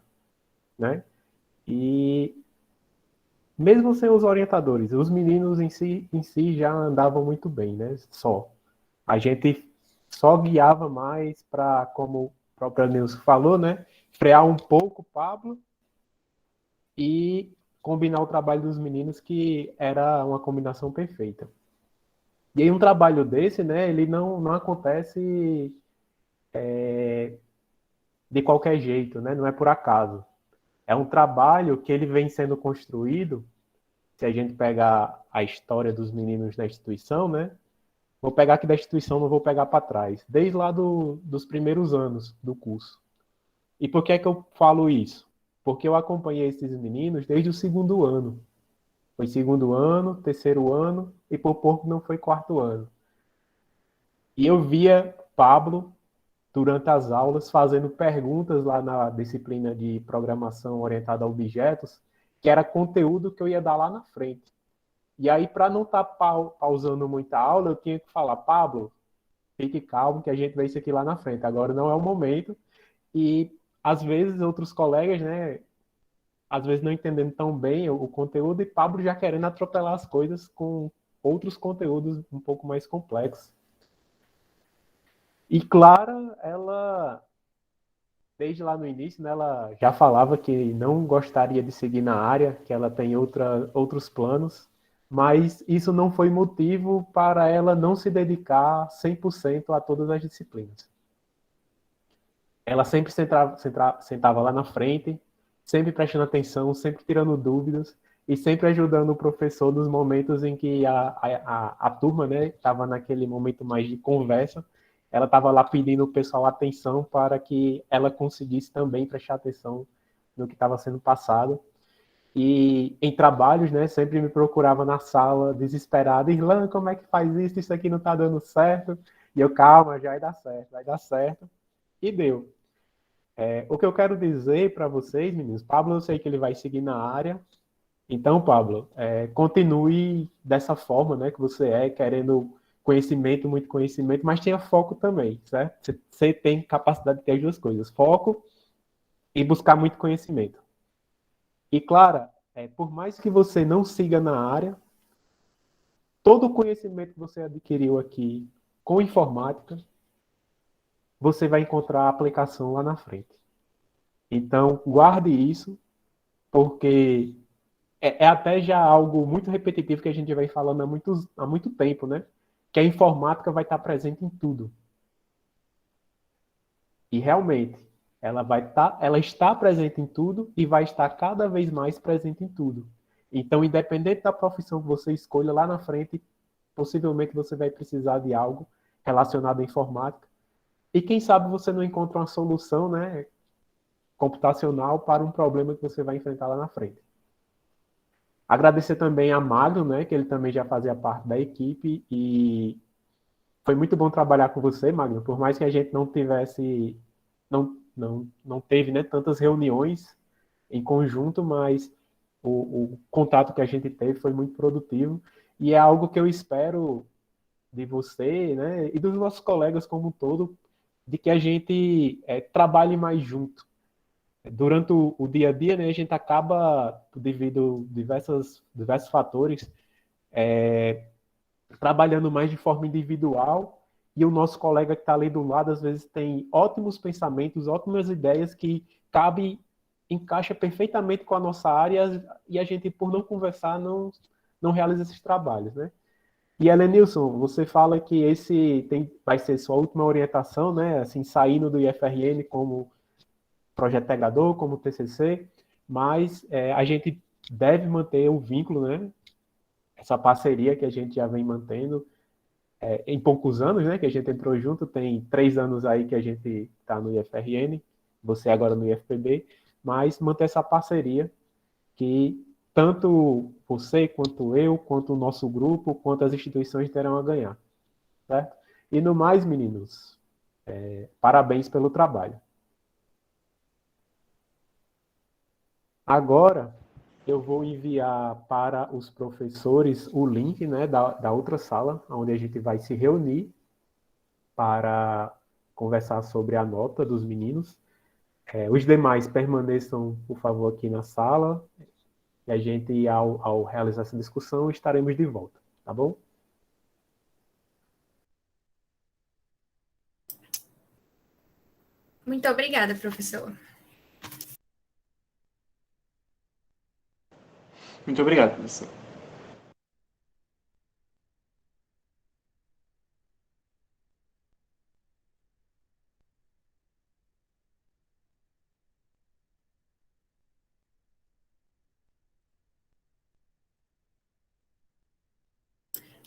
né? E mesmo sem os orientadores, os meninos em si já andavam muito bem, né? A gente só guiava mais para, como o próprio Nilson falou, né? Frear um pouco o Pablo e combinar o trabalho dos meninos, que era uma combinação perfeita. E aí um trabalho desse, né? Ele não acontece de qualquer jeito, né? Não é por acaso. É um trabalho que ele vem sendo construído. Se a gente pegar a história dos meninos na instituição, né? Vou pegar aqui da instituição, não vou pegar para trás. Desde lá dos primeiros anos do curso. E por que é que eu falo isso? Porque eu acompanhei esses meninos desde o segundo ano. Foi segundo ano, terceiro ano, e por pouco não foi quarto ano. E eu via Pablo, durante as aulas, fazendo perguntas lá na disciplina de programação orientada a objetos, que era conteúdo que eu ia dar lá na frente. E aí, para não estar pausando muita aula, eu tinha que falar: Pablo, fique calmo que a gente vê isso aqui lá na frente. Agora não é o momento. E, às vezes, outros colegas, né, às vezes não entendendo tão bem o conteúdo, e Pablo já querendo atropelar as coisas com outros conteúdos um pouco mais complexos. E Clara, ela desde lá no início, né, ela já falava que não gostaria de seguir na área, que ela tem outros planos, mas isso não foi motivo para ela não se dedicar 100% a todas as disciplinas. Ela sempre sentava lá na frente, sempre prestando atenção, sempre tirando dúvidas e sempre ajudando o professor nos momentos em que a turma, né, estava naquele momento mais de conversa. Ela estava lá pedindo o pessoal atenção para que ela conseguisse também prestar atenção no que estava sendo passado. E em trabalhos, né, sempre me procurava na sala, desesperada, Irlan, como é que faz isso? Isso aqui não está dando certo. E eu, calma, já vai dar certo, vai dar certo. E deu. O que eu quero dizer para vocês, meninos, Pablo, eu sei que ele vai seguir na área. Então, Pablo, continue dessa forma, né, que você querendo conhecimento, muito conhecimento, mas tenha foco também, certo? Você tem capacidade de ter as duas coisas, foco e buscar muito conhecimento. E, Clara, por mais que você não siga na área, todo o conhecimento que você adquiriu aqui com informática, você vai encontrar a aplicação lá na frente. Então, guarde isso, porque é até já algo muito repetitivo que a gente vem falando há muito tempo, né? Que a informática vai estar presente em tudo. E realmente, ela está presente em tudo e vai estar cada vez mais presente em tudo. Então, independente da profissão que você escolha lá na frente, possivelmente você vai precisar de algo relacionado à informática. E quem sabe você não encontra uma solução, né, computacional para um problema que você vai enfrentar lá na frente. Agradecer também a Magno, né, que ele também já fazia parte da equipe e foi muito bom trabalhar com você, Magno, por mais que a gente não tivesse, não teve, né, tantas reuniões em conjunto, mas o contato que a gente teve foi muito produtivo e é algo que eu espero de você, né, e dos nossos colegas como um todo, de que a gente trabalhe mais junto. Durante o dia a dia, né, a gente acaba, devido a diversos fatores, trabalhando mais de forma individual e o nosso colega que está ali do lado, às vezes, tem ótimos pensamentos, ótimas ideias que encaixa perfeitamente com a nossa área e a gente, por não conversar, não realiza esses trabalhos, né? E, Helenilson, você fala que vai ser sua última orientação, né? Assim, saindo do IFRN como projeto integrador, como TCC, mas a gente deve manter o vínculo, né? Essa parceria que a gente já vem mantendo em poucos anos, né? Que a gente entrou junto, tem 3 anos aí que a gente está no IFRN, você agora no IFPB, mas manter essa parceria que tanto você, quanto eu, quanto o nosso grupo, quanto as instituições terão a ganhar, certo? E no mais, meninos, parabéns pelo trabalho. Agora, eu vou enviar para os professores o link, né, da outra sala, onde a gente vai se reunir para conversar sobre a nota dos meninos. Os demais permaneçam, por favor, aqui na sala. E a gente, ao realizar essa discussão, estaremos de volta, tá bom? Muito obrigada, professor. Muito obrigado, professor.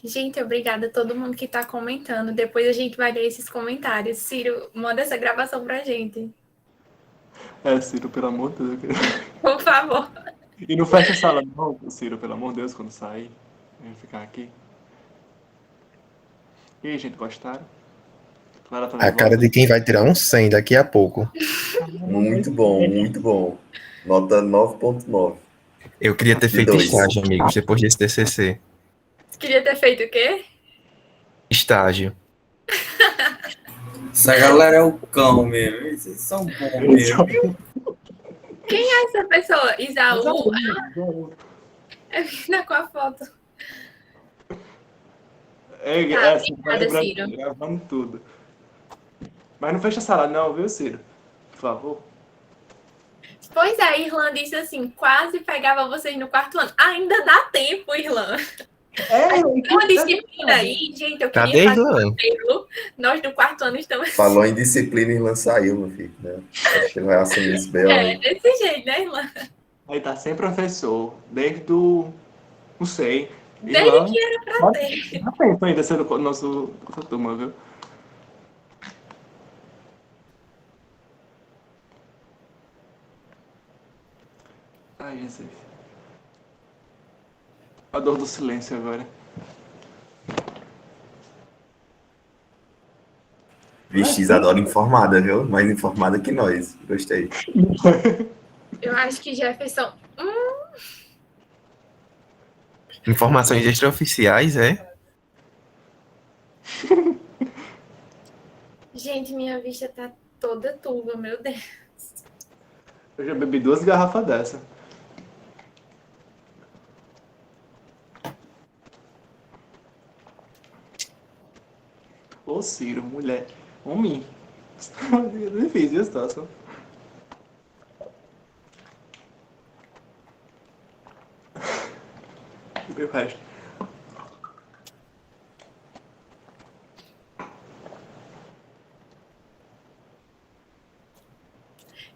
Gente, obrigada a todo mundo que está comentando. Depois a gente vai ler esses comentários. Ciro, manda essa gravação pra gente. Ciro, pelo amor de Deus. Por favor. E não fecha a sala não, Ciro, pelo amor de Deus, quando sair. Vem ficar aqui. E aí, gente, gostaram? Clara tá A cara de quem vai tirar um 100 daqui a pouco. Muito bom, muito bom. Nota 9.9. Eu queria ter De feito 2. estágio, amigos, depois desse TCC. Queria ter feito o quê? Estágio. Essa galera é o cão mesmo. Vocês são bons mesmo. Quem é essa pessoa? Isaú? É menina com a foto. Assim, obrigada, Ciro. gravando tudo. Mas não fecha a sala não, viu, Ciro? por favor. Pois é, Irlan disse assim, quase pegava vocês no quarto ano. Ainda dá tempo, Irlan. Tem uma disciplina aí, gente, eu Cadê, queria fazer um Irlan? apelo. Nós do quarto ano estamos... Falou em disciplina e Irlan saiu, meu filho. Né? Acho que ele vai assumir esse B.O. É, aí. desse jeito, né, Irlan? Aí tá sem professor, desde o... Não sei. Desde Irlan, que era pra ter. dá tempo ainda sendo nossa turma, viu? Ai, Jesus. A dor do silêncio agora. Vixe, Isadora informada, viu? Mais informada que nós. Gostei. Eu acho que Jefferson... Informações extraoficiais, é? Gente, minha vista tá toda turva, meu Deus. Eu já bebi 2 garrafas dessa. Ô, Ciro, mulher. Homem. Difícil a situação. E o resto?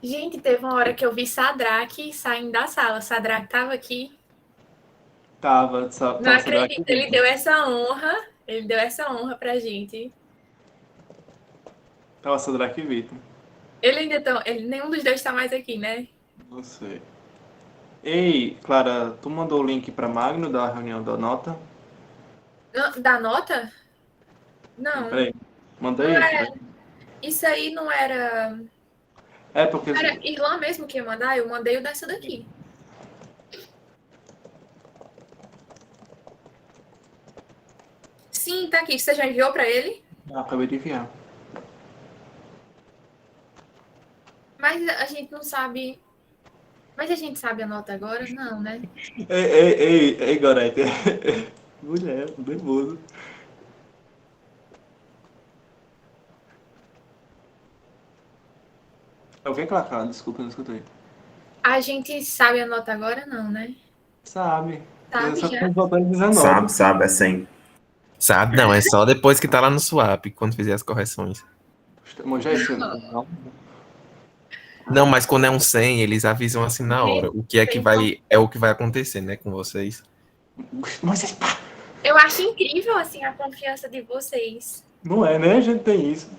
Gente, teve uma hora que eu vi Sadraque saindo da sala. Sadraque tava aqui. Tava Não acredito, ele deu essa honra. Ele deu essa honra pra gente. Tava Sadraque e Vitor. Ele ainda tão, nenhum dos dois tá mais aqui, né? Não sei. Ei, Clara, tu mandou o link pra Magno da reunião da nota? Não, da nota? Não. Peraí, manda Não aí. é, isso aí não era... É porque... Era Irlan mesmo que ia mandar? Eu mandei o dessa daqui. Sim, tá aqui. Você já enviou pra ele? acabei de enviar. Mas a gente não sabe... Mas a gente sabe a nota agora? Não, né? Ei, Gorete. Mulher, nervoso. Alguém clacar, desculpa, não escutei. A gente sabe a nota agora? Não, né? Sabe. Sabe Eu só já. tô botando 19. Sabe, é 100. Sabe? Não, é só depois que tá lá no swap, quando fizer as correções. Mas já é isso, não? Não, mas quando é um 100, eles avisam assim na hora. O que é que vai... É o que vai acontecer, né, com vocês. Mas Eu acho incrível, assim, a confiança de vocês. não é, né? A gente tem isso.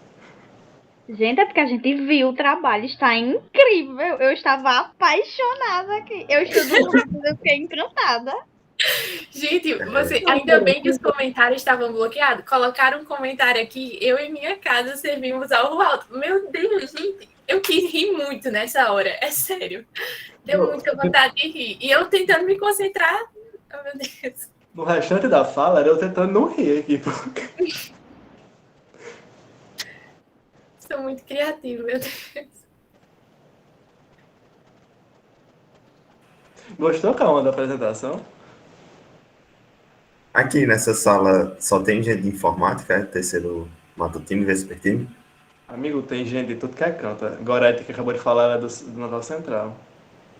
Gente, é porque a gente viu o trabalho, está incrível. Eu estava apaixonada aqui. Eu estudo, eu fiquei encantada. Gente, ainda bem que os comentários estavam bloqueados. Colocaram um comentário aqui, eu e minha casa servimos ao alto. Meu Deus, gente, eu quis rir muito nessa hora, é sério. Deu muita vontade de rir. E eu tentando me concentrar. Oh, meu Deus. No restante da fala, era eu tentando não rir aqui. Sou muito criativa, meu Deus. Gostou, Calma, da apresentação? Aqui nessa sala só tem gente de informática, é? Terceiro matutino e vespertino? Amigo, tem gente de tudo que é canto. Gorete, que acabou de falar, é do Natal Central.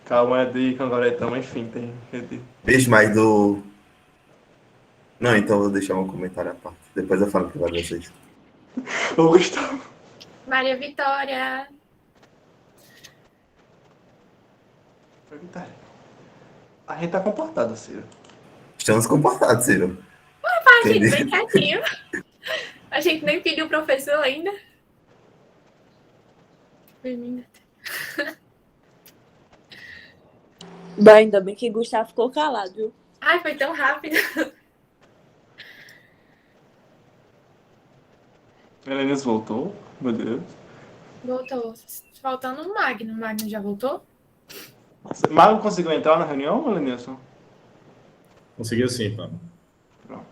Calma é de Cangoretão, enfim, tem gente. Beijo mais do... Não, então eu vou deixar um comentário à parte. Depois eu falo que vai vocês. Ô, Gustavo. Maria Vitória. A gente tá comportado, Ciro. Estamos comportados, Ciro. A gente bem quietinho. A gente nem pediu o professor ainda. Bah, ainda bem que Gustavo ficou calado, viu? Ai, foi tão rápido. Helenis voltou? Meu Deus. Voltou. Faltando o Magno. O Magno já voltou? Mago conseguiu entrar na reunião, Helenilson? Conseguiu sim, Pablo. Pronto.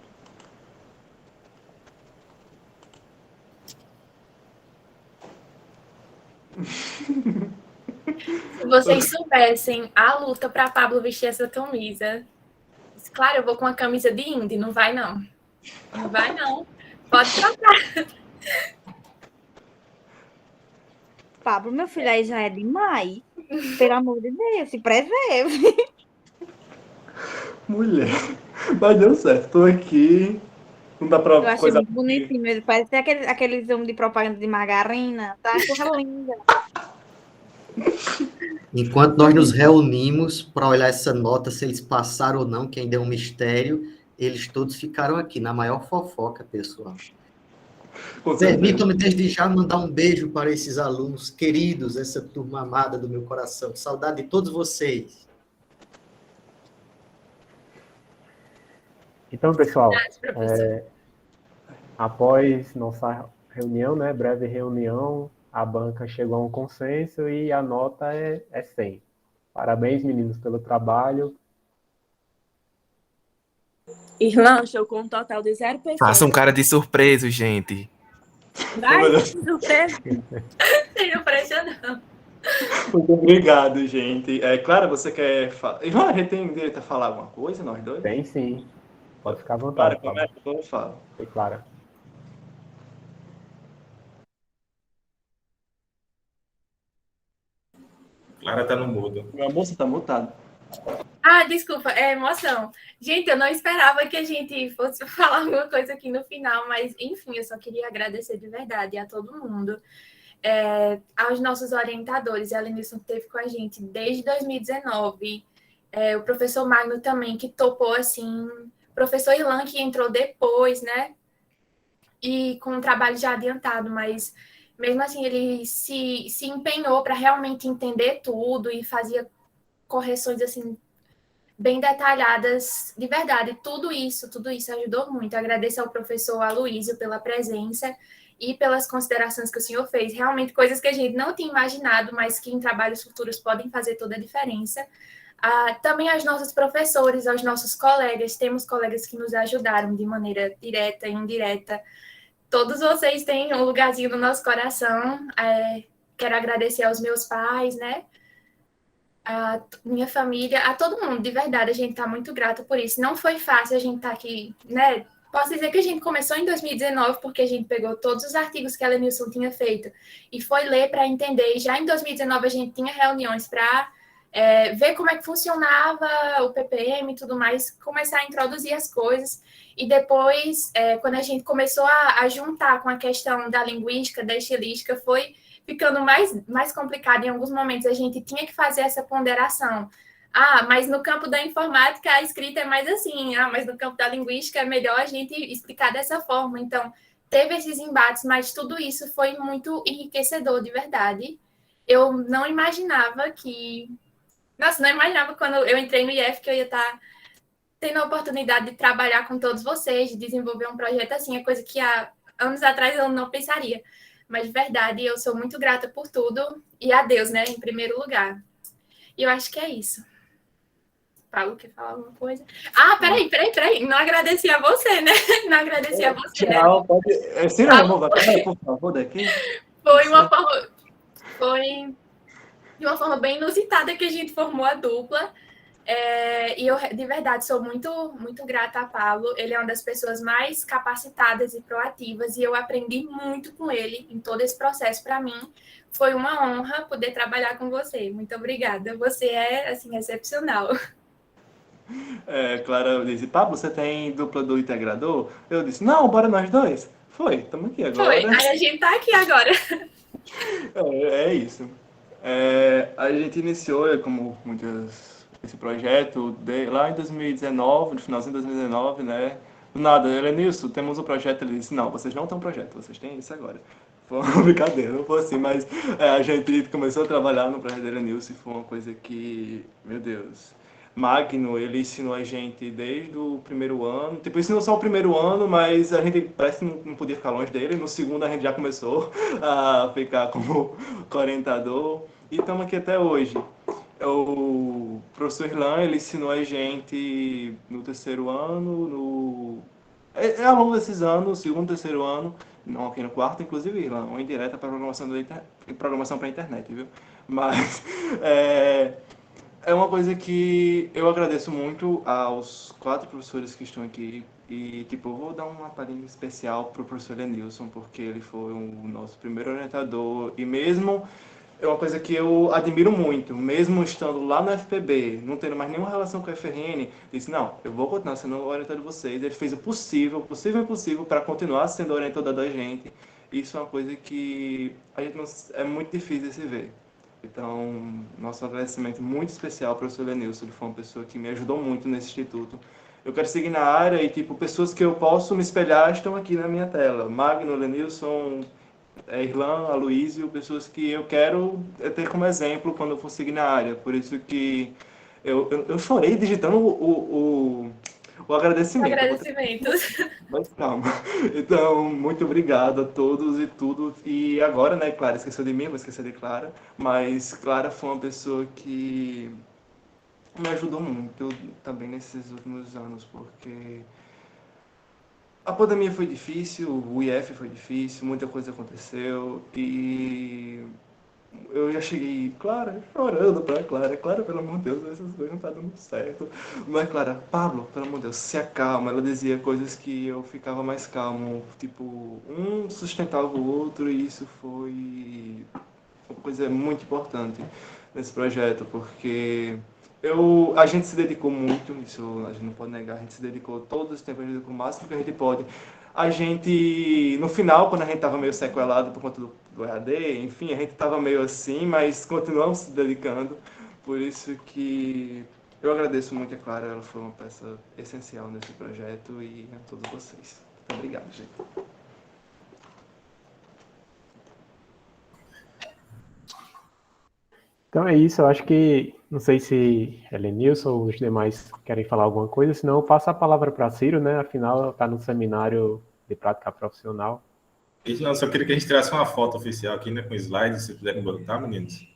Se vocês soubessem a luta para Pablo vestir essa camisa. Claro, eu vou com uma camisa de Indy, não vai não. Não vai não. Pode trocar. Pablo, meu filho, aí já é demais. Pelo amor de Deus, se preserve. Mulher. Mas deu certo. Tô aqui. Não dá Eu pra achei coisa. muito bonitinho mesmo. Parece até aqueles homens de propaganda de margarina. Tá uma coisa linda. Enquanto nós nos reunimos para olhar essa nota, se eles passaram ou não, que ainda é um mistério, eles todos ficaram aqui na maior fofoca, pessoal. Com certeza. Permitam-me desde já mandar um beijo para esses alunos queridos, essa turma amada do meu coração. Saudade de todos vocês. Então, pessoal, Obrigada, professor. após nossa reunião, né, breve reunião, a banca chegou a um consenso e a nota é 100. Parabéns, meninos, pelo trabalho. Irlan, estou com um total de 0 pessoas. Faça um cara de surpreso, gente. Vai, surpresa. Não pressa, não. Muito obrigado, gente. Clara, você quer falar? Irlan, a gente tem direito a falar alguma coisa, nós dois? Tem sim. Pode ficar à Clara, vontade. começa, eu falo. Foi Clara. Clara tá no mudo. Meu amor, você tá mutado. Ah, desculpa, é emoção. Gente, eu não esperava que a gente fosse falar alguma coisa aqui no final, mas enfim, eu só queria agradecer de verdade a todo mundo, aos nossos orientadores, a Lenilson que esteve com a gente desde 2019, o professor Magno também, que topou assim, o professor Ilan, que entrou depois, né? E com um trabalho já adiantado, mas mesmo assim ele se empenhou para realmente entender tudo e fazia correções assim bem detalhadas, de verdade, tudo isso ajudou muito. Agradeço ao professor Aloysio pela presença e pelas considerações que o senhor fez, realmente coisas que a gente não tinha imaginado, mas que em trabalhos futuros podem fazer toda a diferença. Também aos nossos professores, aos nossos colegas, temos colegas que nos ajudaram de maneira direta e indireta. Todos vocês têm um lugarzinho no nosso coração. Quero agradecer aos meus pais, né? A minha família, a todo mundo, de verdade, a gente está muito grato por isso. Não foi fácil a gente estar aqui, né? Posso dizer que a gente começou em 2019, porque a gente pegou todos os artigos que a Lenilson tinha feito e foi ler para entender. E já em 2019 a gente tinha reuniões para ver como é que funcionava o PPM e tudo mais, começar a introduzir as coisas. E depois, quando a gente começou a juntar com a questão da linguística, da estilística, foi ficando mais complicado. Em alguns momentos a gente tinha que fazer essa ponderação. Mas no campo da informática a escrita é mais assim. Mas no campo da linguística é melhor a gente explicar dessa forma. Então, teve esses embates, mas tudo isso foi muito enriquecedor, de verdade. Eu não imaginava que... Nossa, não imaginava quando eu entrei no IF que eu ia estar tendo a oportunidade de trabalhar com todos vocês, de desenvolver um projeto assim, é coisa que há anos atrás eu não pensaria. Mas, de verdade, eu sou muito grata por tudo. E a Deus, né, em primeiro lugar. E eu acho que é isso. Paulo, quer falar alguma coisa? Peraí. Não agradeci a você, né? Não agradeci a você, né? Tchau, pode... Cira, amor, vai, por favor, daqui. Foi de uma forma bem inusitada que a gente formou a dupla. E eu, de verdade, sou muito, muito grata a Paulo. Ele é uma das pessoas mais capacitadas e proativas e eu aprendi muito com ele em todo esse processo. Para mim, foi uma honra poder trabalhar com você. Muito obrigada. Você é, assim, excepcional. Clara disse, Pablo, você tem dupla do integrador? Eu disse, não, bora nós dois. Foi, estamos aqui agora. Foi, aí a gente tá aqui agora. É isso. A gente iniciou, como esse projeto lá em 2019, no finalzinho de 2019, né? Do nada, Elenilson, temos um projeto. Ele disse, não, vocês não têm um projeto, vocês têm isso agora. Foi uma brincadeira, não foi assim, mas a gente começou a trabalhar no projeto da Elenilson e foi uma coisa que, meu Deus... Magno, ele ensinou a gente desde o primeiro ano, tipo, ensinou só o primeiro ano, mas a gente parece que não podia ficar longe dele. No segundo a gente já começou a ficar como orientador e estamos aqui até hoje. O professor Irlan, ele ensinou a gente no terceiro ano, ao longo desses anos, segundo, terceiro ano, não aqui no quarto, inclusive, Irlan, uma indireta para programação para a internet, viu? Mas, É uma coisa que eu agradeço muito aos 4 professores que estão aqui. E, tipo, eu vou dar uma palhinha especial pro professor Lenilson, porque ele foi o nosso primeiro orientador. E mesmo, é uma coisa que eu admiro muito, mesmo estando lá no FPB, não tendo mais nenhuma relação com a FRN, disse, não, eu vou continuar sendo o orientador de vocês. Ele fez o possível e impossível para continuar sendo o orientador da gente. Isso é uma coisa que a gente não, é muito difícil de se ver. Então, nosso agradecimento muito especial ao professor Lenilson, ele foi uma pessoa que me ajudou muito nesse instituto. Eu quero seguir na área e, tipo, pessoas que eu posso me espelhar estão aqui na minha tela. Magno, Lenilson, Irlan, Aloísio, pessoas que eu quero ter como exemplo quando eu for seguir na área. Por isso que eu chorei digitando o agradecimento. Agradecimentos. Mas calma. Então, muito obrigado a todos e tudo. E agora, né, Clara esqueceu de mim, vou esquecer de Clara. Mas Clara foi uma pessoa que me ajudou muito também nesses últimos anos, porque a pandemia foi difícil, o IF foi difícil, muita coisa aconteceu e eu já cheguei, Clara, chorando pra Clara, pelo amor de Deus, essas coisas não tá dando certo. Mas Clara, Pablo, pelo amor de Deus, se acalma. Ela dizia coisas que eu ficava mais calmo, tipo, um sustentava o outro e isso foi uma coisa muito importante nesse projeto, porque a gente se dedicou muito, isso a gente não pode negar, a gente se dedicou todo esse tempo, a gente dedicou o máximo que a gente pode. A gente, no final, quando a gente estava meio sequelado por conta do EAD, enfim, a gente estava meio assim, mas continuamos se dedicando, por isso que eu agradeço muito a Clara, ela foi uma peça essencial nesse projeto e a todos vocês. Muito obrigado, gente. Então é isso, eu acho que, não sei se Helenilson ou os demais querem falar alguma coisa, senão eu passo a palavra para Ciro, né? Afinal, está no seminário de prática profissional. Não, só queria que a gente tirasse uma foto oficial aqui, né, com slides, se puderem botar, meninos.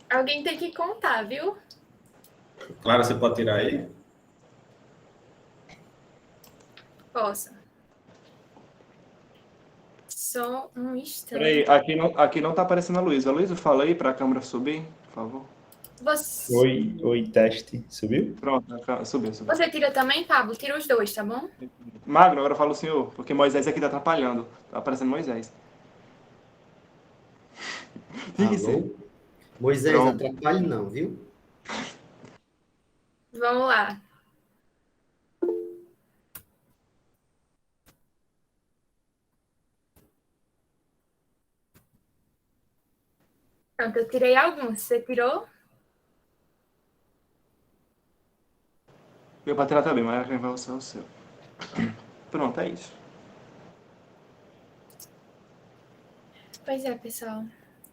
Alguém tem que contar, viu? Clara, você pode tirar aí? Posso. Só um instante. Peraí, aqui não tá aparecendo a Luísa. Luísa, fala aí para a câmera subir, por favor. Você... Oi, teste. Subiu? Pronto, subiu. Você tira também, Pablo? Tira os dois, tá bom? Magno, agora fala o senhor, porque Moisés aqui tá atrapalhando. Tá aparecendo Moisés. Alô? Moisés, Pronto. atrapalhe não, viu? Vamos lá. Pronto, eu tirei alguns. Você tirou? Eu para tirar também, mas quem vai ser o seu. Pronto, é isso. Pois é, pessoal.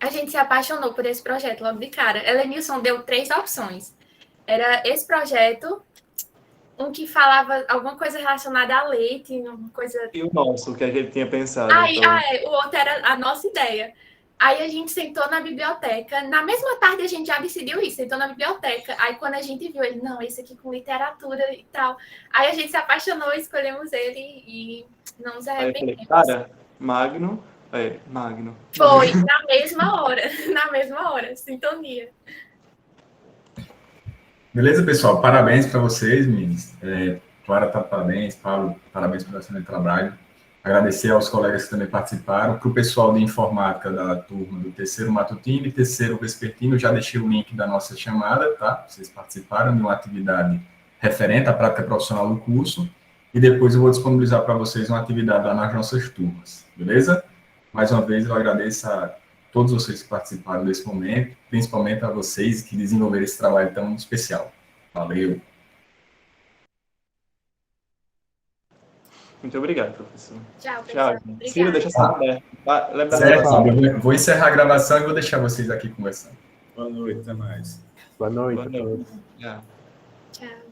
A gente se apaixonou por esse projeto logo de cara. Helenilson deu 3 opções. Era esse projeto, um que falava alguma coisa relacionada a leite, uma coisa... E o nosso, que a gente tinha pensado. O outro era a nossa ideia. Aí a gente sentou na biblioteca. Na mesma tarde a gente já decidiu isso, sentou na biblioteca. Aí quando a gente viu ele, não, esse aqui com literatura e tal. Aí a gente se apaixonou, escolhemos ele e não nos arrependemos. Aí eu falei, cara, Magno. Foi, na mesma hora, sintonia. Beleza, pessoal? Parabéns para vocês, meninos. Clara, parabéns. Paulo, parabéns pelo excelente trabalho. Agradecer aos colegas que também participaram. Para o pessoal de informática da turma do terceiro matutino e terceiro vespertino, já deixei o link da nossa chamada, tá? Vocês participaram de uma atividade referente à prática profissional do curso. E depois eu vou disponibilizar para vocês uma atividade lá nas nossas turmas, beleza? Mais uma vez, eu agradeço a todos vocês que participaram desse momento, principalmente a vocês que desenvolveram esse trabalho tão especial. Valeu! Muito obrigado, professor. Tchau, pessoal. Ciro, deixa a sala aberta. Eu vou encerrar a gravação e vou deixar vocês aqui conversando. Boa noite, até mais. Boa noite. Boa noite. Tchau. Tchau.